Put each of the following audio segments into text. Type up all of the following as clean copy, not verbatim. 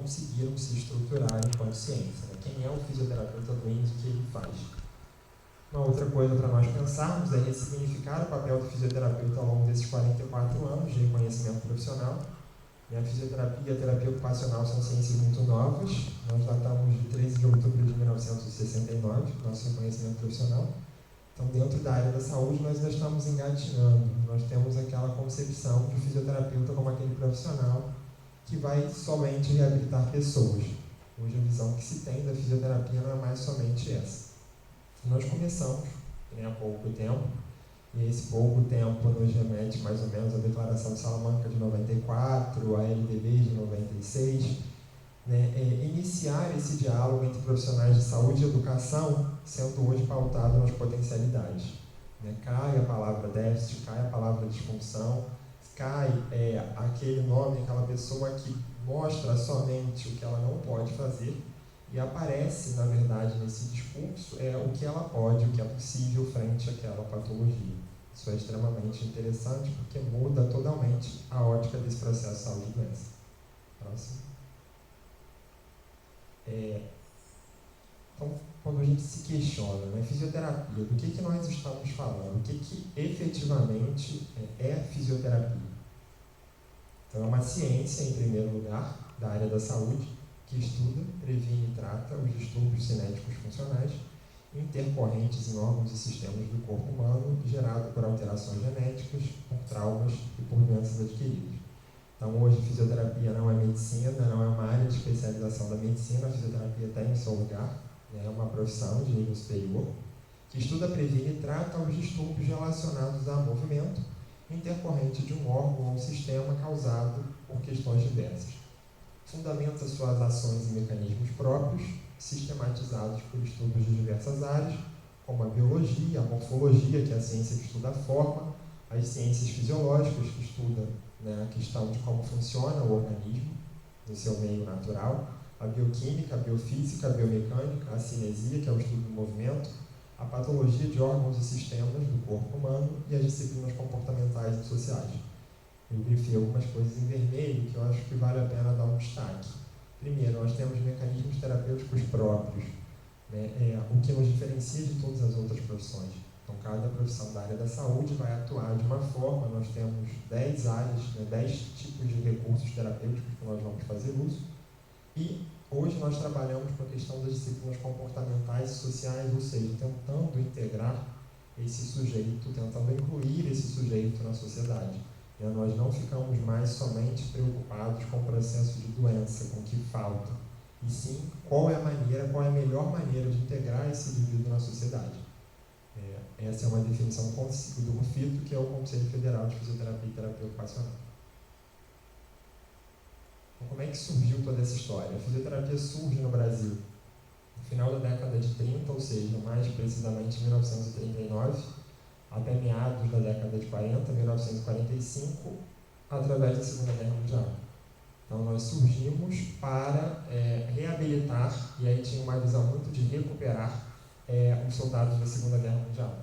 conseguiram se estruturar enquanto ciência, né? Quem é o fisioterapeuta do índio, o que ele faz? Uma outra coisa para nós pensarmos é ressignificar o papel do fisioterapeuta ao longo desses 44 anos de reconhecimento profissional. A fisioterapia e a terapia ocupacional são ciências muito novas. Nós datamos de 13 de outubro de 1969, nosso reconhecimento profissional. Então, dentro da área da saúde, nós ainda estamos engatinhando. Nós temos aquela concepção de fisioterapeuta como aquele profissional que vai somente reabilitar pessoas. Hoje, a visão que se tem da fisioterapia não é mais somente essa. Nós começamos, há pouco tempo, e esse pouco tempo nos remete mais ou menos à Declaração de Salamanca de 94, a LDB de 96, iniciar esse diálogo entre profissionais de saúde e educação, sendo hoje pautado nas potencialidades. Cai a palavra déficit, cai a palavra disfunção, cai aquele nome, aquela pessoa que mostra somente o que ela não pode fazer, e aparece, na verdade, nesse discurso, o que ela pode, o que é possível frente àquela patologia. Isso é extremamente interessante, porque muda totalmente a ótica desse processo de saúde e doença. Próximo. Então, quando a gente se questiona, fisioterapia, do que nós estamos falando? O que efetivamente é fisioterapia? Então, é uma ciência, em primeiro lugar, da área da saúde, que estuda, previne e trata os distúrbios cinéticos funcionais intercorrentes em órgãos e sistemas do corpo humano, gerado por alterações genéticas, por traumas e por doenças adquiridas. Então, hoje, fisioterapia não é medicina, não é uma área de especialização da medicina, a fisioterapia tem o seu lugar, é uma profissão de nível superior, que estuda, previne e trata os distúrbios relacionados ao movimento intercorrente de um órgão ou sistema causado por questões diversas. Fundamenta suas ações em mecanismos próprios, sistematizados por estudos de diversas áreas, como a biologia, a morfologia, que é a ciência que estuda a forma, as ciências fisiológicas, que estudam a questão de como funciona o organismo no seu meio natural, a bioquímica, a biofísica, a biomecânica, a cinesia, que é o estudo do movimento, a patologia de órgãos e sistemas do corpo humano e as disciplinas comportamentais e sociais. Eu grifei algumas coisas em vermelho que eu acho que vale a pena dar um destaque. Primeiro, nós temos mecanismos terapêuticos próprios, o que nos diferencia de todas as outras profissões. Então, cada profissão da área da saúde vai atuar de uma forma. Nós temos 10 áreas, 10 tipos de recursos terapêuticos que nós vamos fazer uso. E hoje nós trabalhamos com a questão das disciplinas comportamentais e sociais, ou seja, tentando integrar esse sujeito, tentando incluir esse sujeito na sociedade. Nós não ficamos mais somente preocupados com o processo de doença, com o que falta, e sim qual é a melhor maneira de integrar esse indivíduo na sociedade. Essa é uma definição do COFITO, que é o Conselho Federal de Fisioterapia e Terapia Ocupacional. Então, como é que surgiu toda essa história? A fisioterapia surge no Brasil no final da década de 30, ou seja, mais precisamente em 1939, até meados da década de 40, 1945, através da Segunda Guerra Mundial. Então, nós surgimos para reabilitar, e aí tinha uma visão muito de recuperar os soldados da Segunda Guerra Mundial.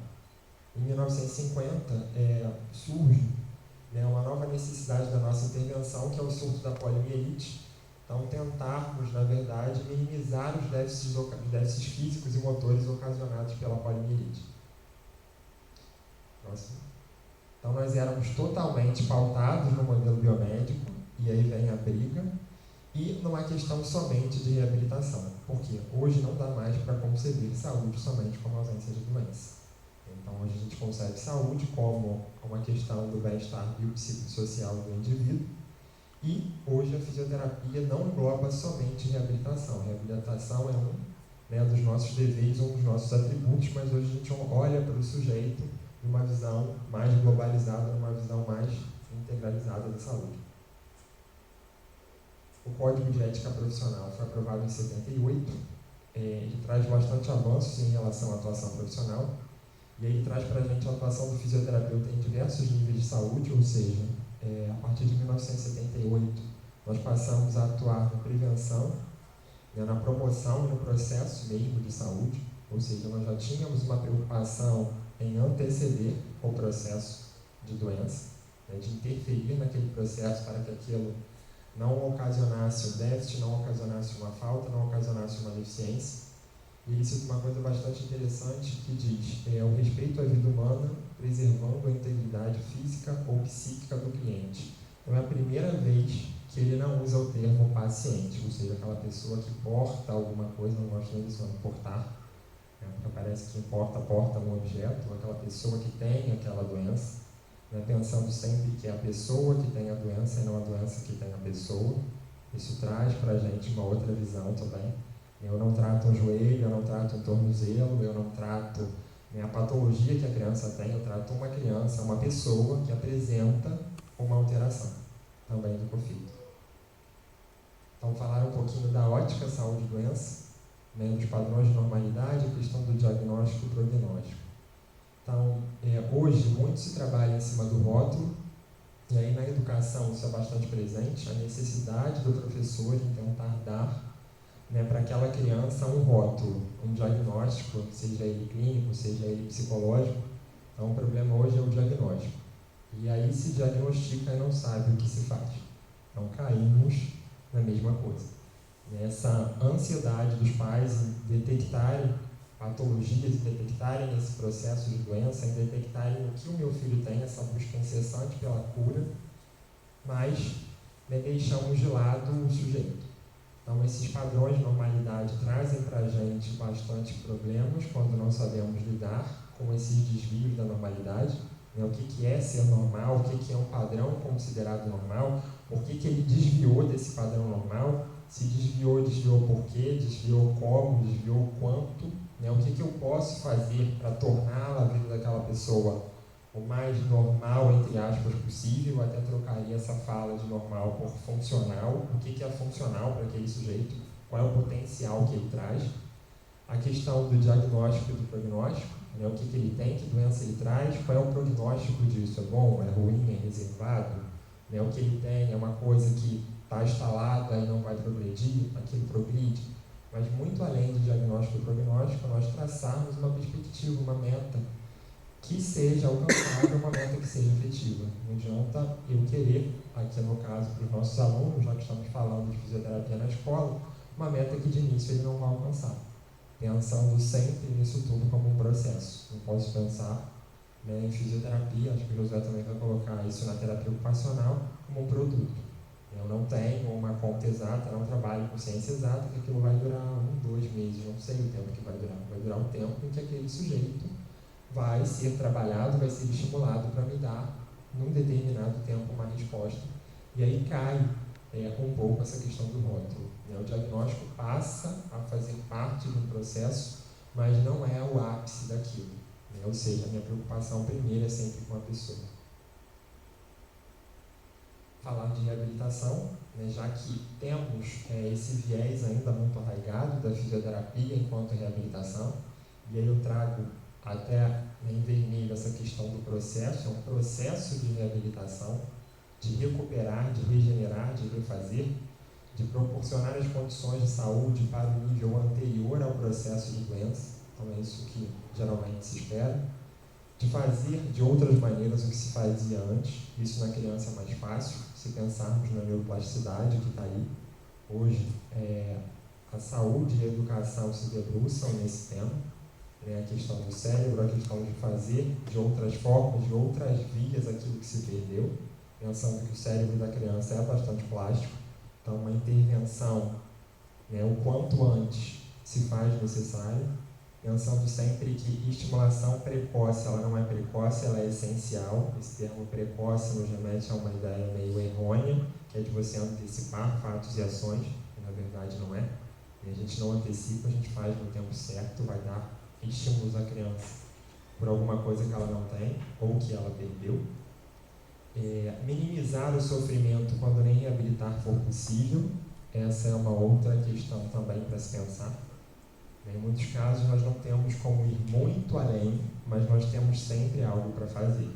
Em 1950, surge uma nova necessidade da nossa intervenção, que é o surto da poliomielite. Então, tentarmos, na verdade, minimizar os déficits físicos e motores ocasionados pela poliomielite. Próximo. Então, nós éramos totalmente pautados no modelo biomédico, e aí vem a briga, e numa questão somente de reabilitação, porque hoje não dá mais para conceber saúde somente como ausência de doença. Então, hoje a gente concebe saúde como uma questão do bem-estar biopsicossocial do indivíduo, e hoje a fisioterapia não engloba somente reabilitação. Reabilitação é um dos nossos deveres, um dos nossos atributos, mas hoje a gente olha para o sujeito numa visão mais globalizada, numa visão mais integralizada da saúde. O Código de Ética Profissional foi aprovado em 78, ele traz bastante avanços em relação à atuação profissional, e ele traz para a gente a atuação do fisioterapeuta em diversos níveis de saúde, ou seja, a partir de 1978, nós passamos a atuar na prevenção, na promoção e no processo mesmo de saúde, ou seja, nós já tínhamos uma preocupação em anteceder o processo de doença, de interferir naquele processo para que aquilo não ocasionasse um déficit, não ocasionasse uma falta, não ocasionasse uma deficiência. E ele cita uma coisa bastante interessante que diz: o respeito à vida humana, preservando a integridade física ou psíquica do cliente. Então é a primeira vez que ele não usa o termo paciente, ou seja, aquela pessoa que porta alguma coisa, não gosto disso, não, portar, porque parece que porta um objeto, aquela pessoa que tem aquela doença, pensando sempre que é a pessoa que tem a doença e não a doença que tem a pessoa. Isso traz para a gente uma outra visão também. Eu não trato um joelho, eu não trato um tornozelo, eu não trato a patologia que a criança tem, eu trato uma criança, uma pessoa que apresenta uma alteração também do conflito. Então, falar um pouquinho da ótica, saúde e doença, dos padrões de normalidade, a questão do diagnóstico e prognóstico. Então, hoje, muito se trabalha em cima do rótulo, e aí na educação isso é bastante presente, a necessidade do professor em tentar dar para aquela criança um rótulo, um diagnóstico, seja ele clínico, seja ele psicológico. Então, o problema hoje é o diagnóstico. E aí se diagnostica e não sabe o que se faz. Então, caímos na mesma coisa. Essa ansiedade dos pais em detectarem patologias, em detectarem esse processo de doença, em detectarem o que o meu filho tem, essa busca incessante pela cura, mas deixamos de lado o sujeito. Então, esses padrões de normalidade trazem para a gente bastante problemas quando não sabemos lidar com esses desvios da normalidade. O que é ser normal, o que é um padrão considerado normal, por que ele desviou desse padrão normal, se desviou por quê, desviou como, desviou quanto, o que eu posso fazer para tornar a vida daquela pessoa o mais normal, entre aspas, possível. Até trocaria essa fala de normal por funcional. O que é funcional para aquele sujeito? Qual é o potencial que ele traz? A questão do diagnóstico e do prognóstico, o que ele tem, que doença ele traz, qual é o prognóstico disso? É bom, é ruim, é reservado? O que ele tem é uma coisa que está instalada e não vai progredir, aquilo progride. Mas muito além do diagnóstico e prognóstico, nós traçarmos uma perspectiva, uma meta, que seja alcançável, uma meta que seja efetiva. Não adianta eu querer, aqui no caso para os nossos alunos, já que estamos falando de fisioterapia na escola, uma meta que de início ele não vai alcançar. Pensando sempre nisso tudo como um processo. Não posso pensar em fisioterapia, acho que o José também vai colocar isso na terapia ocupacional, como um produto. Eu não tenho uma conta exata, não trabalho com ciência exata, que aquilo vai durar 1, 2 meses, não sei o tempo que vai durar. Vai durar o tempo em que aquele sujeito vai ser trabalhado, vai ser estimulado para me dar, num determinado tempo, uma resposta. E aí cai um pouco essa questão do rótulo. O diagnóstico passa a fazer parte de um processo, mas não é o ápice daquilo. Ou seja, a minha preocupação primeira é sempre com a pessoa. Falar de reabilitação, já que temos esse viés ainda muito arraigado da fisioterapia enquanto reabilitação, e aí eu trago até em vermelho essa questão do processo, é um processo de reabilitação, de recuperar, de regenerar, de refazer, de proporcionar as condições de saúde para o nível anterior ao processo de doença. Então é isso que geralmente se espera. De fazer de outras maneiras o que se fazia antes. Isso na criança é mais fácil, se pensarmos na neuroplasticidade que está aí. Hoje, a saúde e a educação se debruçam nesse tema. A questão do cérebro, a questão de fazer de outras formas, de outras vias aquilo que se perdeu, pensando que o cérebro da criança é bastante plástico, então uma intervenção o quanto antes se faz necessária, pensando sempre que estimulação precoce, ela não é precoce, ela é essencial. Esse termo precoce nos remete a uma ideia meio errônea, que é de você antecipar fatos e ações, que na verdade não é. E a gente não antecipa, a gente faz no tempo certo, vai dar estímulos à criança por alguma coisa que ela não tem ou que ela perdeu. Minimizar o sofrimento quando nem reabilitar for possível, essa é uma outra questão também para se pensar. Em muitos casos nós não temos como ir muito além, mas nós temos sempre algo para fazer.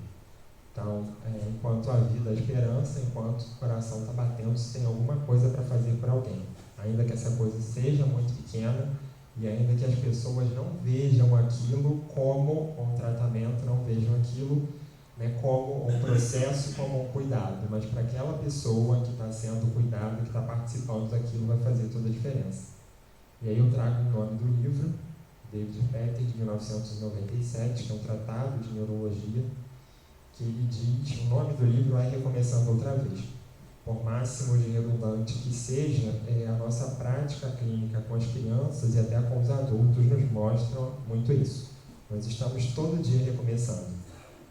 Então, enquanto a vida, a esperança, enquanto o coração está batendo, se tem alguma coisa para fazer para alguém, ainda que essa coisa seja muito pequena, e ainda que as pessoas não vejam aquilo como um tratamento, não vejam aquilo né, como um processo, como um cuidado, mas para aquela pessoa que está sendo cuidada, que está participando daquilo, vai fazer toda a diferença. E aí eu trago o nome do livro, David Petter, de 1997, que é um tratado de neurologia, que ele diz, o nome do livro é Recomeçando Outra Vez. Por máximo de redundante que seja, a nossa prática clínica com as crianças e até com os adultos nos mostram muito isso. Nós estamos todo dia recomeçando.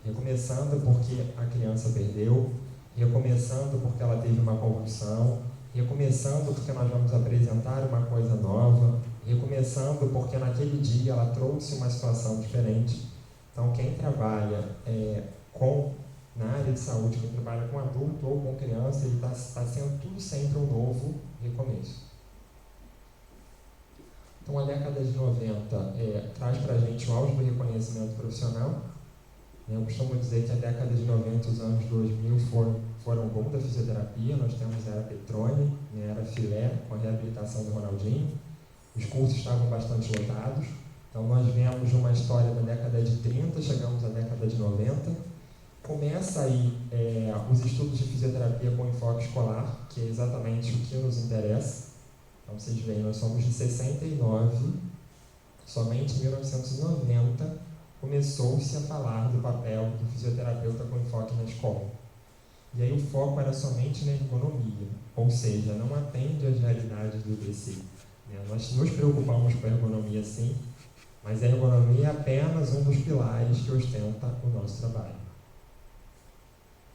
Recomeçando porque a criança perdeu, recomeçando porque ela teve uma convulsão, recomeçando porque nós vamos apresentar uma coisa nova, recomeçando porque naquele dia ela trouxe uma situação diferente. Então, quem trabalha na área de saúde, quem trabalha com adulto ou com criança, ele está sendo tudo sempre um novo recomeço. Então, a década de 90 traz para a gente o auge do reconhecimento profissional. Eu costumo dizer que a década de 90 e os anos 2000 foram o boom da fisioterapia. Nós temos a era Petrone, a era Filé, com a reabilitação do Ronaldinho. Os cursos estavam bastante lotados. Então, nós vemos uma história da década de 30, chegamos à década de 90. Começa aí os estudos de fisioterapia com enfoque escolar, que é exatamente o que nos interessa. Então, vocês veem, nós somos de 69, somente em 1990 começou-se a falar do papel do fisioterapeuta com enfoque na escola. E aí o foco era somente na ergonomia, ou seja, não atende às realidades do IBC. Nós nos preocupamos com a ergonomia sim, mas a ergonomia é apenas um dos pilares que ostenta o nosso trabalho.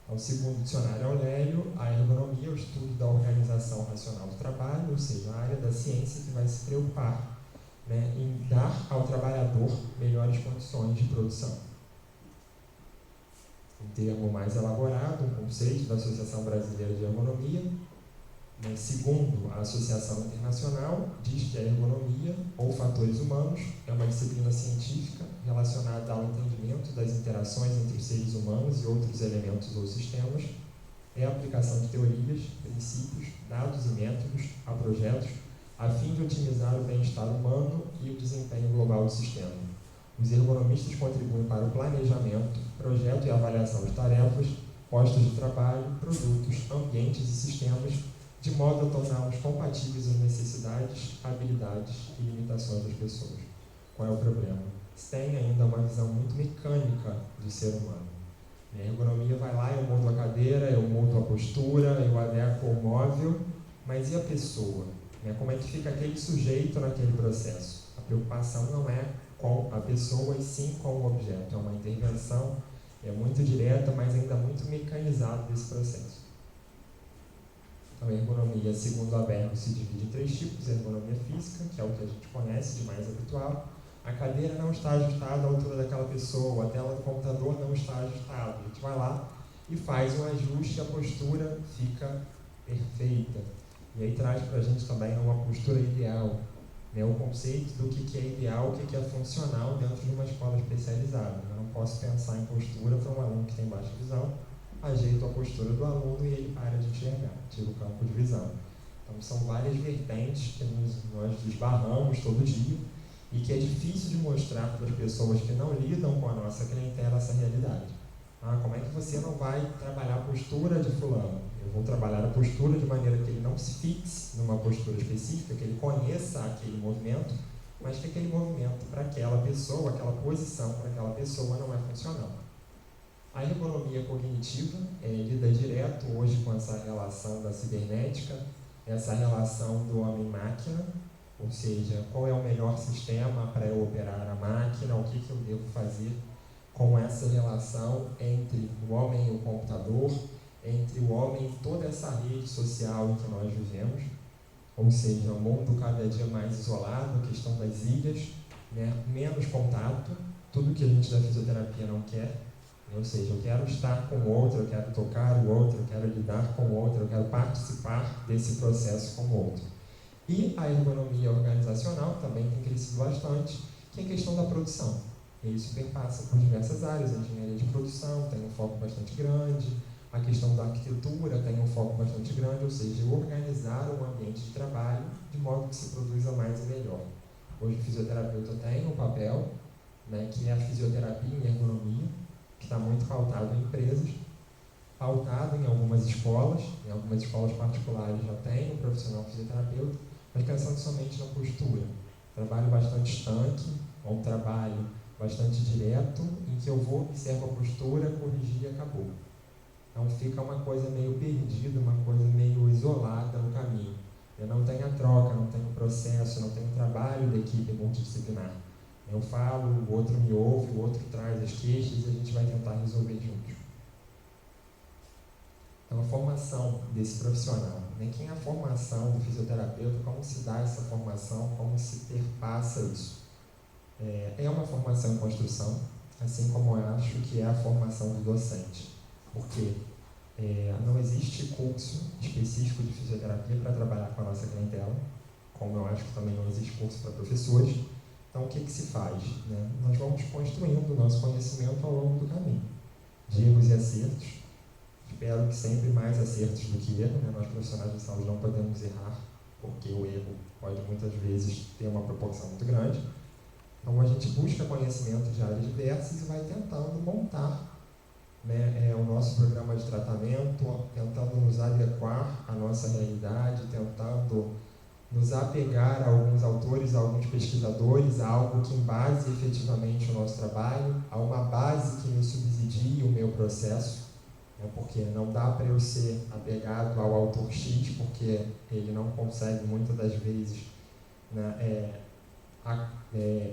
Então, segundo o dicionário Aurélio, a ergonomia é o estudo da organização racional do trabalho, ou seja, a área da ciência que vai se preocupar em dar ao trabalhador melhores condições de produção. Um termo mais elaborado, um conceito da Associação Brasileira de Ergonomia, segundo a Associação Internacional, diz que a ergonomia, ou fatores humanos, é uma disciplina científica relacionada ao entendimento das interações entre os seres humanos e outros elementos ou sistemas, é a aplicação de teorias, princípios, dados e métodos a projetos a fim de otimizar o bem-estar humano e o desempenho global do sistema. Os ergonomistas contribuem para o planejamento, projeto e avaliação de tarefas, postos de trabalho, produtos, ambientes e sistemas, de modo a torná-los compatíveis às necessidades, habilidades e limitações das pessoas. Qual é o problema? Se tem ainda uma visão muito mecânica do ser humano. A ergonomia vai lá, eu mudo a cadeira, eu mudo a postura, eu adequo o móvel, mas e a pessoa? Como é que fica aquele sujeito naquele processo? A preocupação não é com a pessoa e sim com o objeto. É uma intervenção muito direta, mas ainda muito mecanizada desse processo. Então, a ergonomia, segundo Habermas, se divide em 3 tipos. A ergonomia física, que é o que a gente conhece de mais habitual. A cadeira não está ajustada à altura daquela pessoa, a tela do computador não está ajustada. A gente vai lá e faz um ajuste e a postura fica perfeita. E aí traz para a gente também uma postura ideal, o conceito do que é ideal, o que é funcional dentro de uma escola especializada. Eu não posso pensar em postura para um aluno que tem baixa visão, ajeito a postura do aluno e ele para de enxergar, tira o campo de visão. Então são várias vertentes que nós desbarramos todo dia e que é difícil de mostrar para as pessoas que não lidam com a nossa clientela essa realidade. Como é que você não vai trabalhar a postura de fulano? Eu vou trabalhar a postura de maneira que ele não se fixe numa postura específica, que ele conheça aquele movimento, mas que aquele movimento para aquela pessoa, aquela posição para aquela pessoa não é funcional. A ergonomia cognitiva lida direto hoje com essa relação da cibernética, essa relação do homem-máquina, ou seja, qual é o melhor sistema para eu operar a máquina, o que eu devo fazer com essa relação entre o homem e o computador, entre o homem e toda essa rede social em que nós vivemos, ou seja, um mundo cada dia mais isolado, a questão das ilhas, menos contato, tudo que a gente da fisioterapia não quer, ou seja, eu quero estar com o outro, eu quero tocar o outro, eu quero lidar com o outro, eu quero participar desse processo com o outro. E a ergonomia organizacional também tem crescido bastante, que é a questão da produção. E isso perpassa por diversas áreas. A engenharia de produção tem um foco bastante grande, a questão da arquitetura tem um foco bastante grande, ou seja, organizar um ambiente de trabalho de modo que se produza mais e melhor. Hoje o fisioterapeuta tem um papel, que é a fisioterapia em ergonomia, que está muito pautado em empresas, pautado em algumas escolas particulares já tem um profissional fisioterapeuta, mas pensando somente na postura. Trabalho bastante estanque, ou um trabalho bastante direto, em que eu vou, observo a postura, corrigir e acabou. Então fica uma coisa meio perdida, uma coisa meio isolada no caminho. Eu não tenho a troca, não tenho o processo, não tenho o trabalho da equipe multidisciplinar. Eu falo, o outro me ouve, o outro traz as queixas e a gente vai tentar resolver juntos. Então, a formação desse profissional, né? Quem é a formação do fisioterapeuta, como se dá essa formação, como se perpassa isso? É uma formação em construção, assim como eu acho que é a formação do docente. Porque não existe curso específico de fisioterapia para trabalhar com a nossa clientela, como eu acho que também não existe curso para professores. Então, o que se faz? Né? Nós vamos construindo o nosso conhecimento ao longo do caminho, de erros e acertos. Espero que sempre mais acertos do que erro, né? Nós profissionais de saúde não podemos errar, porque o erro pode muitas vezes ter uma proporção muito grande. Então a gente busca conhecimento de áreas diversas e vai tentando montar, né, o nosso programa de tratamento, tentando nos adequar à nossa realidade, tentando nos apegar a alguns autores, a alguns pesquisadores, a algo que embase efetivamente o nosso trabalho, a uma base que me subsidie o meu processo. Porque não dá para eu ser apegado ao autor X, porque ele não consegue, muitas das vezes, né,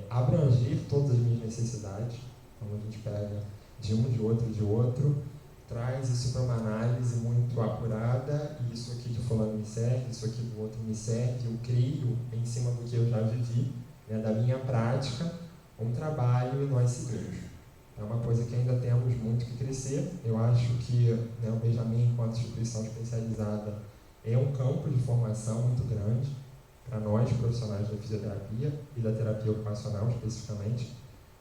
abranger todas as minhas necessidades. Então a gente pega de um, de outro, traz isso para uma análise muito apurada, e isso aqui de fulano me serve, isso aqui do outro me serve, eu crio em cima do que eu já vivi, né, da minha prática, um trabalho e nós seguimos. É uma coisa que ainda temos muito que crescer. Eu acho que, né, o Benjamin, enquanto instituição especializada, é um campo de formação muito grande para nós, profissionais da fisioterapia e da terapia ocupacional, especificamente,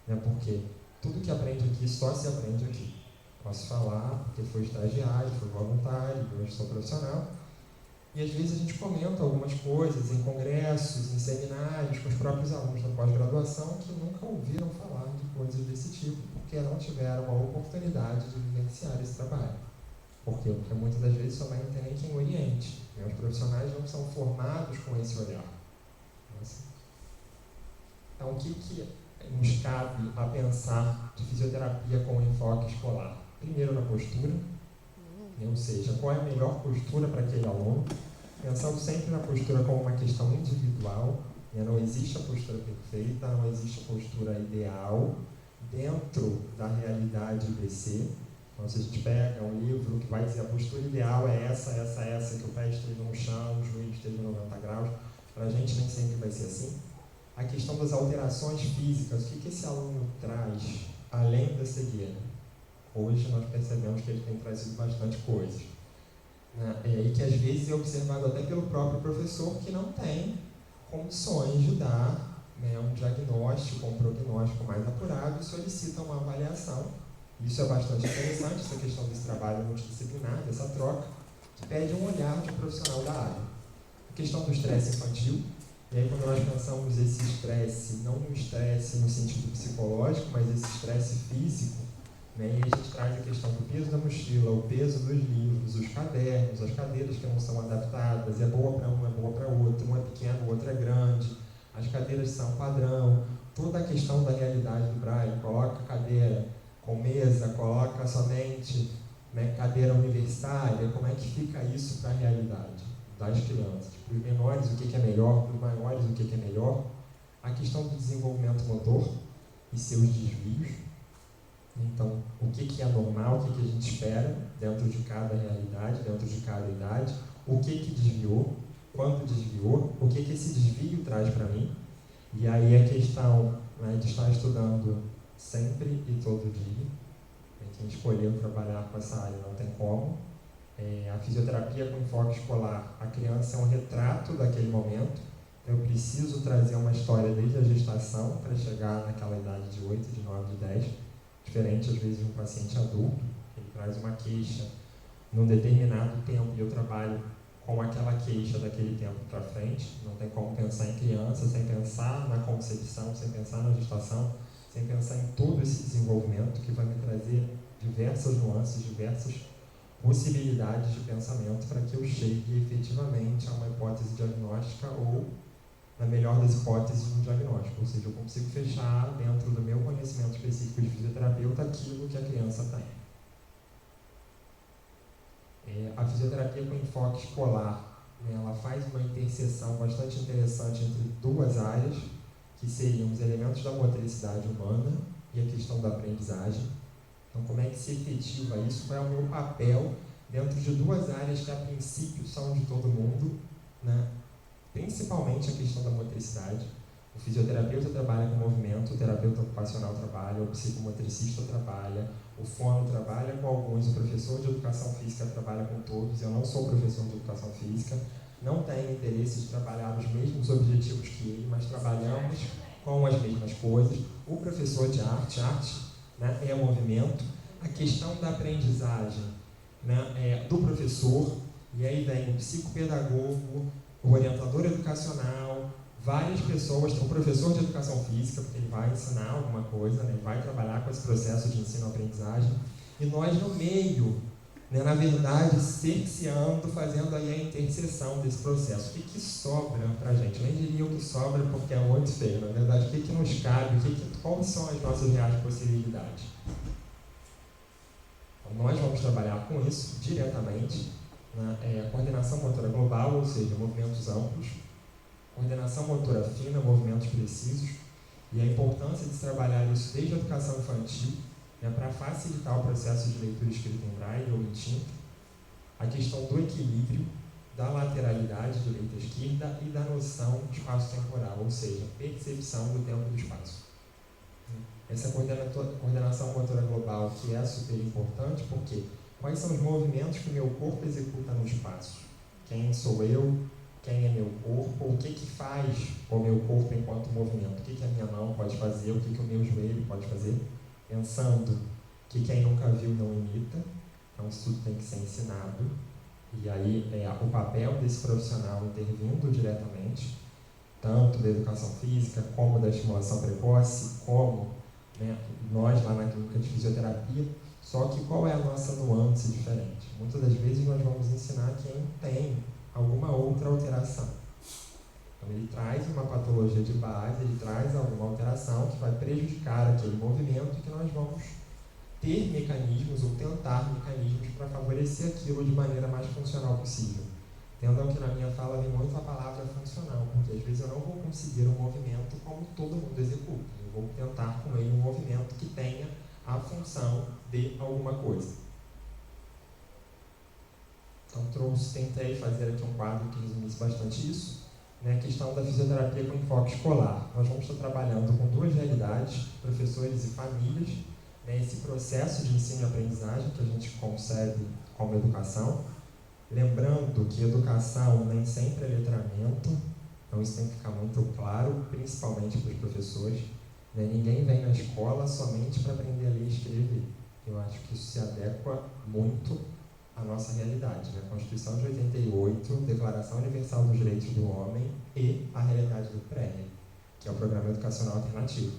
né, porque tudo que aprende aqui só se aprende aqui. Posso falar porque fui estagiário, fui voluntário, hoje sou profissional. E às vezes a gente comenta algumas coisas em congressos, em seminários, com os próprios alunos da pós-graduação que nunca ouviram falar de coisas desse tipo, porque não tiveram a oportunidade de vivenciar esse trabalho. Por quê? Porque muitas das vezes só vai entender quem oriente. Né? Os profissionais não são formados com esse olhar. Então, o que nos cabe a pensar de fisioterapia com enfoque escolar? Primeiro, na postura. Ou seja, qual é a melhor postura para aquele aluno, pensando sempre na postura como uma questão individual, né? Não existe a postura perfeita, não existe a postura ideal dentro da realidade IBC. Então, se a gente pega um livro que vai dizer a postura ideal é essa, que o pé esteja no chão, o joelho esteja em 90 graus, para a gente nem sempre vai ser assim. A questão das alterações físicas, o que esse aluno traz além da cegueira? Hoje nós percebemos que ele tem trazido bastante coisas, né? E que às vezes é observado até pelo próprio professor que não tem condições de dar, né, um diagnóstico, um prognóstico mais apurado e solicita uma avaliação. Isso é bastante interessante, essa questão desse trabalho multidisciplinar, dessa troca, que pede um olhar de um profissional da área. A questão do estresse infantil, e aí quando nós pensamos esse estresse, não no estresse no sentido psicológico, mas esse estresse físico, né? E a gente traz a questão do peso da mochila, o peso dos livros, os cadernos, as cadeiras que não são adaptadas, é boa para um, é boa para outro, um é pequeno, o outro é grande, as cadeiras são padrão, toda a questão da realidade do Braille, coloca cadeira com mesa, coloca somente, né, cadeira universitária, como é que fica isso para a realidade das crianças? Para os menores o que é melhor, para os maiores o que é melhor, a questão do desenvolvimento motor e seus desvios. Então, o que é normal, o que a gente espera dentro de cada realidade, dentro de cada idade, o que desviou, quando desviou, o que esse desvio traz para mim. E aí a questão, né, de estar estudando sempre e todo dia. Quem escolheu trabalhar com essa área não tem como. A fisioterapia com enfoque escolar, a criança é um retrato daquele momento. Eu preciso trazer uma história desde a gestação para chegar naquela idade de 8, de 9, de 10. Diferente, às vezes, de um paciente adulto, ele traz uma queixa num determinado tempo e eu trabalho com aquela queixa daquele tempo para frente. Não tem como pensar em criança sem pensar na concepção, sem pensar na gestação, sem pensar em todo esse desenvolvimento que vai me trazer diversas nuances, diversas possibilidades de pensamento para que eu chegue efetivamente a uma hipótese diagnóstica ou, na melhor das hipóteses, um diagnóstico. Ou seja, eu consigo fechar dentro do meu conhecimento específico de fisioterapeuta aquilo que a criança tem. A fisioterapia com enfoque escolar, né, ela faz uma interseção bastante interessante entre duas áreas, que seriam os elementos da motricidade humana e a questão da aprendizagem. Então, como é que se efetiva isso? Qual é o meu papel dentro de duas áreas que, a princípio, são de todo mundo, né? Principalmente a questão da motricidade. O fisioterapeuta trabalha com movimento, o terapeuta ocupacional trabalha, o psicomotricista trabalha, o fono trabalha com alguns, o professor de educação física trabalha com todos. Eu não sou professor de educação física, não tenho interesse de trabalhar os mesmos objetivos que ele, mas trabalhamos com as mesmas coisas. O professor de arte, né, é movimento. A questão da aprendizagem, né, é do professor, e aí vem o psicopedagogo, o orientador educacional, várias pessoas, o professor de educação física, porque ele vai ensinar alguma coisa, né, vai trabalhar com esse processo de ensino-aprendizagem, e nós no meio, né, na verdade, cerceando, fazendo aí a interseção desse processo. O que sobra para a gente? Eu nem diria o que sobra porque é muito feio, na verdade, o que nos cabe, quais são as nossas reais possibilidades? Então, nós vamos trabalhar com isso diretamente, né, coordenação motora global, ou seja, movimentos amplos, coordenação motora fina, movimentos precisos, e a importância de se trabalhar isso desde a educação infantil, né, para facilitar o processo de leitura escrita em braille ou em tinta, a questão do equilíbrio, da lateralidade direita e esquerda e da noção de espaço-temporal, ou seja, percepção do tempo e do espaço. Essa coordenação motora global que é super importante, porque quais são os movimentos que o meu corpo executa no espaço? Quem sou eu? Quem é meu corpo? O que faz o meu corpo enquanto movimento? O que a minha mão pode fazer? O que o meu joelho pode fazer? Pensando que quem nunca viu não imita, então isso tudo tem que ser ensinado. E aí o papel desse profissional intervindo diretamente, tanto da educação física, como da estimulação precoce, como, né, nós lá na clínica de fisioterapia. Só que qual é a nossa nuance diferente? Muitas das vezes nós vamos ensinar quem tem alguma outra alteração. Então ele traz uma patologia de base, ele traz alguma alteração que vai prejudicar aquele movimento e que nós vamos ter mecanismos ou tentar mecanismos para favorecer aquilo de maneira mais funcional possível. Entendam que na minha fala vem muito a palavra funcional, porque às vezes eu não vou conseguir um movimento como todo mundo executa. Eu vou tentar com ele um movimento que tenha a função de alguma coisa. Então tentei fazer aqui um quadro que resumisse bastante isso, né? A questão da fisioterapia com enfoque escolar. Nós vamos estar trabalhando com duas realidades, professores e famílias, né? Esse processo de ensino e aprendizagem que a gente concebe como educação. Lembrando que educação nem sempre é letramento, então isso tem que ficar muito claro, principalmente para os professores. Né? Ninguém vem na escola somente para aprender a ler e escrever. Eu acho que isso se adequa muito à nossa realidade. Né? A Constituição de 88, Declaração Universal dos Direitos do Homem e a realidade do PREA, que é o Programa Educacional Alternativo.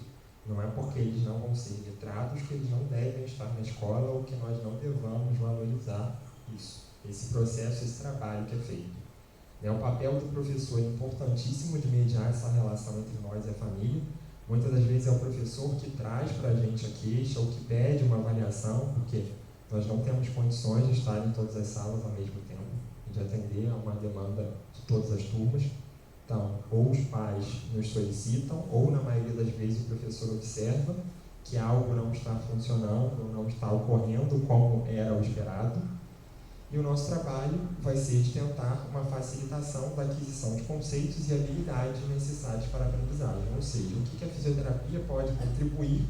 Não é porque eles não vão ser letrados que eles não devem estar na escola ou que nós não devamos valorizar isso. Esse processo, esse trabalho que é feito. O papel do professor é importantíssimo de mediar essa relação entre nós e a família. Muitas das vezes é o professor que traz para a gente a queixa ou que pede uma avaliação, porque nós não temos condições de estar em todas as salas ao mesmo tempo, de atender a uma demanda de todas as turmas. Então, ou os pais nos solicitam, ou na maioria das vezes o professor observa que algo não está funcionando ou não está ocorrendo como era o esperado. E o nosso trabalho vai ser de tentar uma facilitação da aquisição de conceitos e habilidades necessários para a aprendizagem. Ou seja, o que a fisioterapia pode contribuir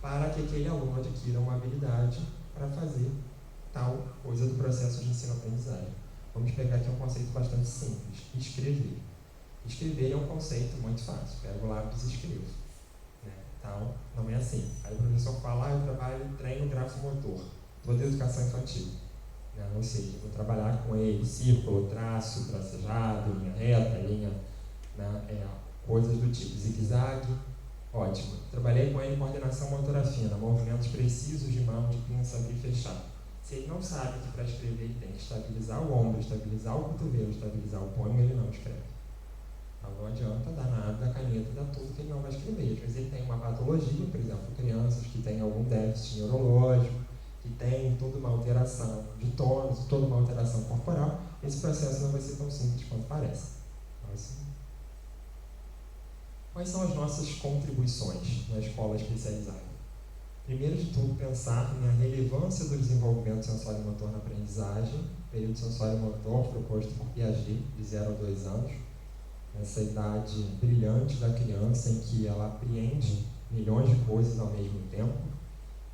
para que aquele aluno adquira uma habilidade para fazer tal coisa do processo de ensino-aprendizagem. Vamos pegar aqui um conceito bastante simples: escrever. Escrever é um conceito muito fácil. Pego o lápis e escrevo. Né? Então, não é assim. Aí o professor fala, eu treino grafomotor, toda a educação infantil. Ou seja, vou trabalhar com ele, círculo, traço, tracejado, linha reta, linha, né, coisas do tipo zigue-zague. Ótimo. Trabalhei com ele em coordenação motora fina, movimentos precisos de mão, de pinça, abrir e fechar. Se ele não sabe que para escrever ele tem que estabilizar o ombro, estabilizar o cotovelo, estabilizar o punho, ele não escreve. Então não adianta dar nada da caneta, dar tudo que ele não vai escrever. Às vezes ele tem uma patologia, por exemplo, crianças que têm algum déficit neurológico, que têm toda uma alteração de tônus, toda uma alteração corporal, esse processo não vai ser tão simples quanto parece. Então, assim, quais são as nossas contribuições na escola especializada? Primeiro de tudo, pensar na relevância do desenvolvimento sensório-motor na aprendizagem, período sensório-motor proposto por Piaget, de 0 a 2 anos, essa idade brilhante da criança em que ela apreende milhões de coisas ao mesmo tempo.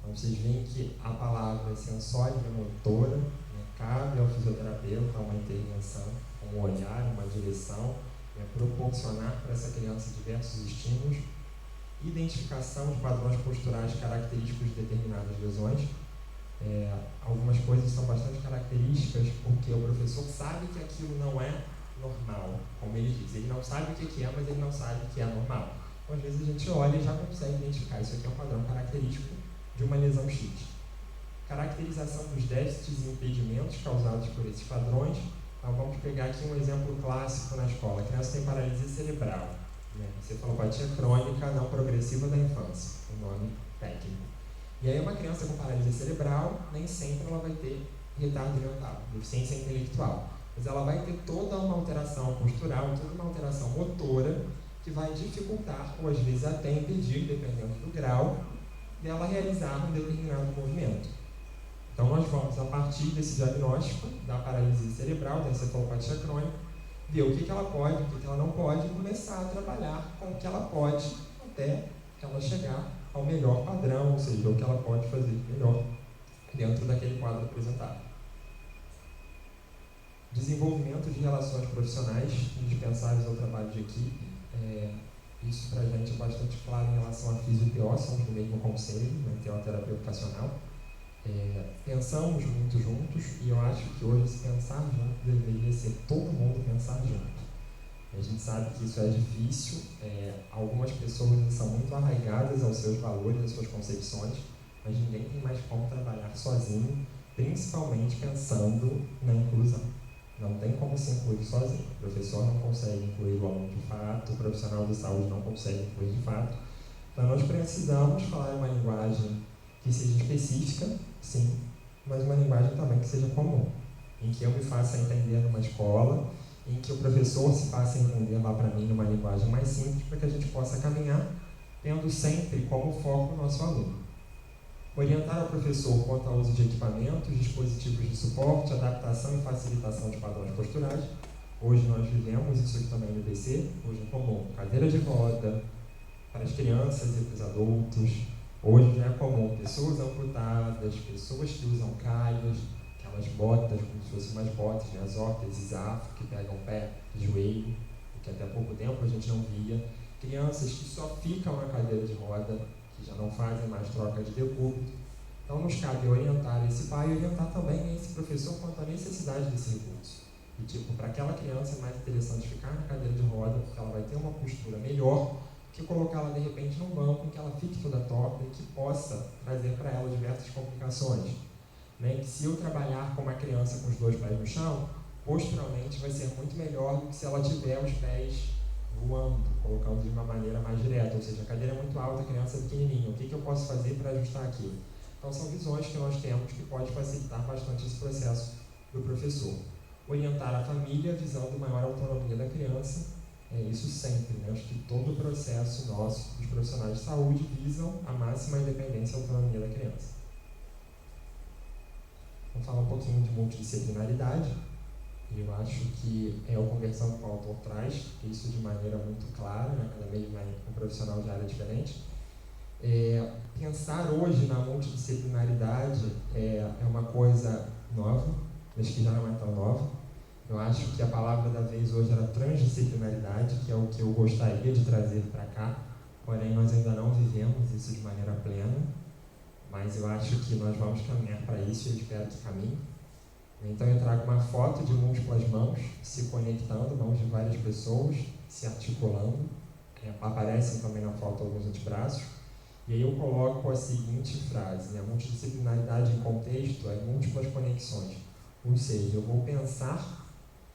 Então, vocês veem que a palavra sensório-motora, né, cabe ao fisioterapeuta uma intervenção, um olhar, uma direção, proporcionar para essa criança diversos estímulos, identificação de padrões posturais característicos de determinadas lesões. Algumas coisas são bastante características porque o professor sabe que aquilo não é normal, como ele diz. Ele não sabe o que é, mas ele não sabe que é normal. Então, às vezes a gente olha e já consegue identificar, isso aqui é um padrão característico de uma lesão X. Caracterização dos déficits e impedimentos causados por esses padrões. Então, vamos pegar aqui um exemplo clássico na escola. A criança tem paralisia cerebral, né? Encefalopatia crônica não progressiva da infância, o nome técnico. E aí uma criança com paralisia cerebral, nem sempre ela vai ter retardo mental, deficiência intelectual. Mas ela vai ter toda uma alteração postural, toda uma alteração motora, que vai dificultar, ou às vezes até impedir, dependendo do grau, dela realizar um determinado movimento. Então nós vamos, a partir desse diagnóstico da paralisia cerebral, da encefalopatia crônica, ver o que ela pode, o que ela não pode, e começar a trabalhar com o que ela pode até ela chegar ao melhor padrão, ou seja, o que ela pode fazer melhor dentro daquele quadro apresentado. Desenvolvimento de relações profissionais indispensáveis ao trabalho de equipe. Isso para a gente é bastante claro em relação à fisio-TO, somos do mesmo conselho, né, teoterapia ocupacional. Pensamos muito juntos e eu acho que hoje se pensar junto deveria ser todo mundo pensar junto. A gente sabe que isso é difícil, algumas pessoas são muito arraigadas aos seus valores, às suas concepções, mas ninguém tem mais como trabalhar sozinho, principalmente pensando na inclusão. Não tem como se incluir sozinho. O professor não consegue incluir o aluno de fato, o profissional de saúde não consegue incluir de fato. Então nós precisamos falar uma linguagem que seja específica, sim, mas uma linguagem também que seja comum, em que eu me faça entender numa escola, em que o professor se faça entender lá para mim numa linguagem mais simples, para que a gente possa caminhar, tendo sempre como foco o nosso aluno. Orientar o professor quanto ao uso de equipamentos, dispositivos de suporte, adaptação e facilitação de padrões posturais. Hoje nós vivemos isso aqui também no IBC, hoje é comum cadeira de roda para as crianças e para os adultos. Hoje já é comum pessoas amputadas, pessoas que usam calhas, aquelas botas, como se fossem umas botas, né, as órteses afro, que pegam pé e joelho, que até há pouco tempo a gente não via. Crianças que só ficam na cadeira de roda, que já não fazem mais troca de decúbito. Então nos cabe orientar esse pai e orientar também esse professor quanto à necessidade desse recurso. E tipo, para aquela criança é mais interessante ficar na cadeira de roda, porque ela vai ter uma postura melhor, que colocá-la de repente num banco em que ela fique toda torta e que possa trazer para ela diversas complicações. Né? Que se eu trabalhar com uma criança com os 2 pés no chão, posturalmente vai ser muito melhor do que se ela tiver os pés voando, colocando de uma maneira mais direta, ou seja, a cadeira é muito alta, a criança é pequenininha, o que eu posso fazer para ajustar aquilo? Então são visões que nós temos que pode facilitar bastante esse processo do professor. Orientar a família visando maior autonomia da criança, isso sempre, né? Acho que todo o processo nosso, dos profissionais de saúde, visam a máxima independência e autonomia da criança. Vamos falar um pouquinho de multidisciplinaridade. Eu acho que o conversando com o autor traz isso de maneira muito clara, né? Cada vez mais um profissional de área diferente. Pensar hoje na multidisciplinaridade é uma coisa nova, mas que já não é tão nova. Eu acho que a palavra da vez hoje era transdisciplinaridade, que é o que eu gostaria de trazer para cá, porém nós ainda não vivemos isso de maneira plena, mas eu acho que nós vamos caminhar para isso e eu espero que caminhe. Então eu trago uma foto de múltiplas mãos se conectando, mãos de várias pessoas se articulando, aparecem também na foto alguns antebraços. E aí eu coloco a seguinte frase, né? Multidisciplinaridade em contexto é múltiplas conexões. Ou seja, eu vou pensar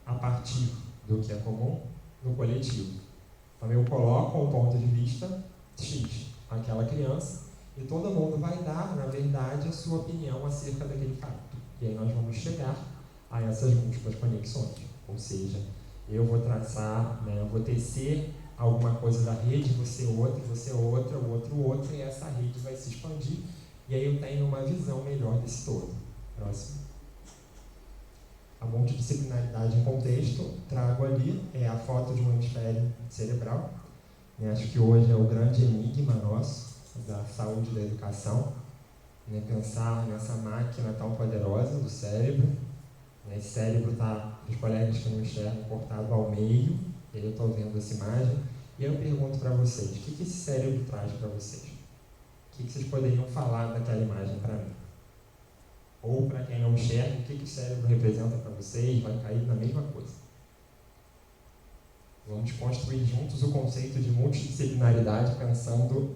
a partir do que é comum no coletivo. Então eu coloco um ponto de vista X, aquela criança, e todo mundo vai dar, na verdade, a sua opinião acerca daquele fato. E aí nós vamos chegar a essas múltiplas conexões. Ou seja, eu vou traçar, né, eu vou tecer alguma coisa da rede, você outra, o outro, e essa rede vai se expandir, e aí eu tenho uma visão melhor desse todo. Próximo. A multidisciplinaridade em contexto, trago ali a foto de um hemisfério cerebral. Acho que hoje é o grande enigma nosso, da saúde e da educação, né? Pensar nessa máquina tão poderosa do cérebro. Esse cérebro está, para os colegas que não enxergam, cortado ao meio, e aí eu estou vendo essa imagem, e aí eu pergunto para vocês, o que esse cérebro traz para vocês? O que vocês poderiam falar daquela imagem para mim? Ou para quem não enxerga, o que o cérebro representa para vocês? Vai cair na mesma coisa. Vamos construir juntos o conceito de multidisciplinaridade pensando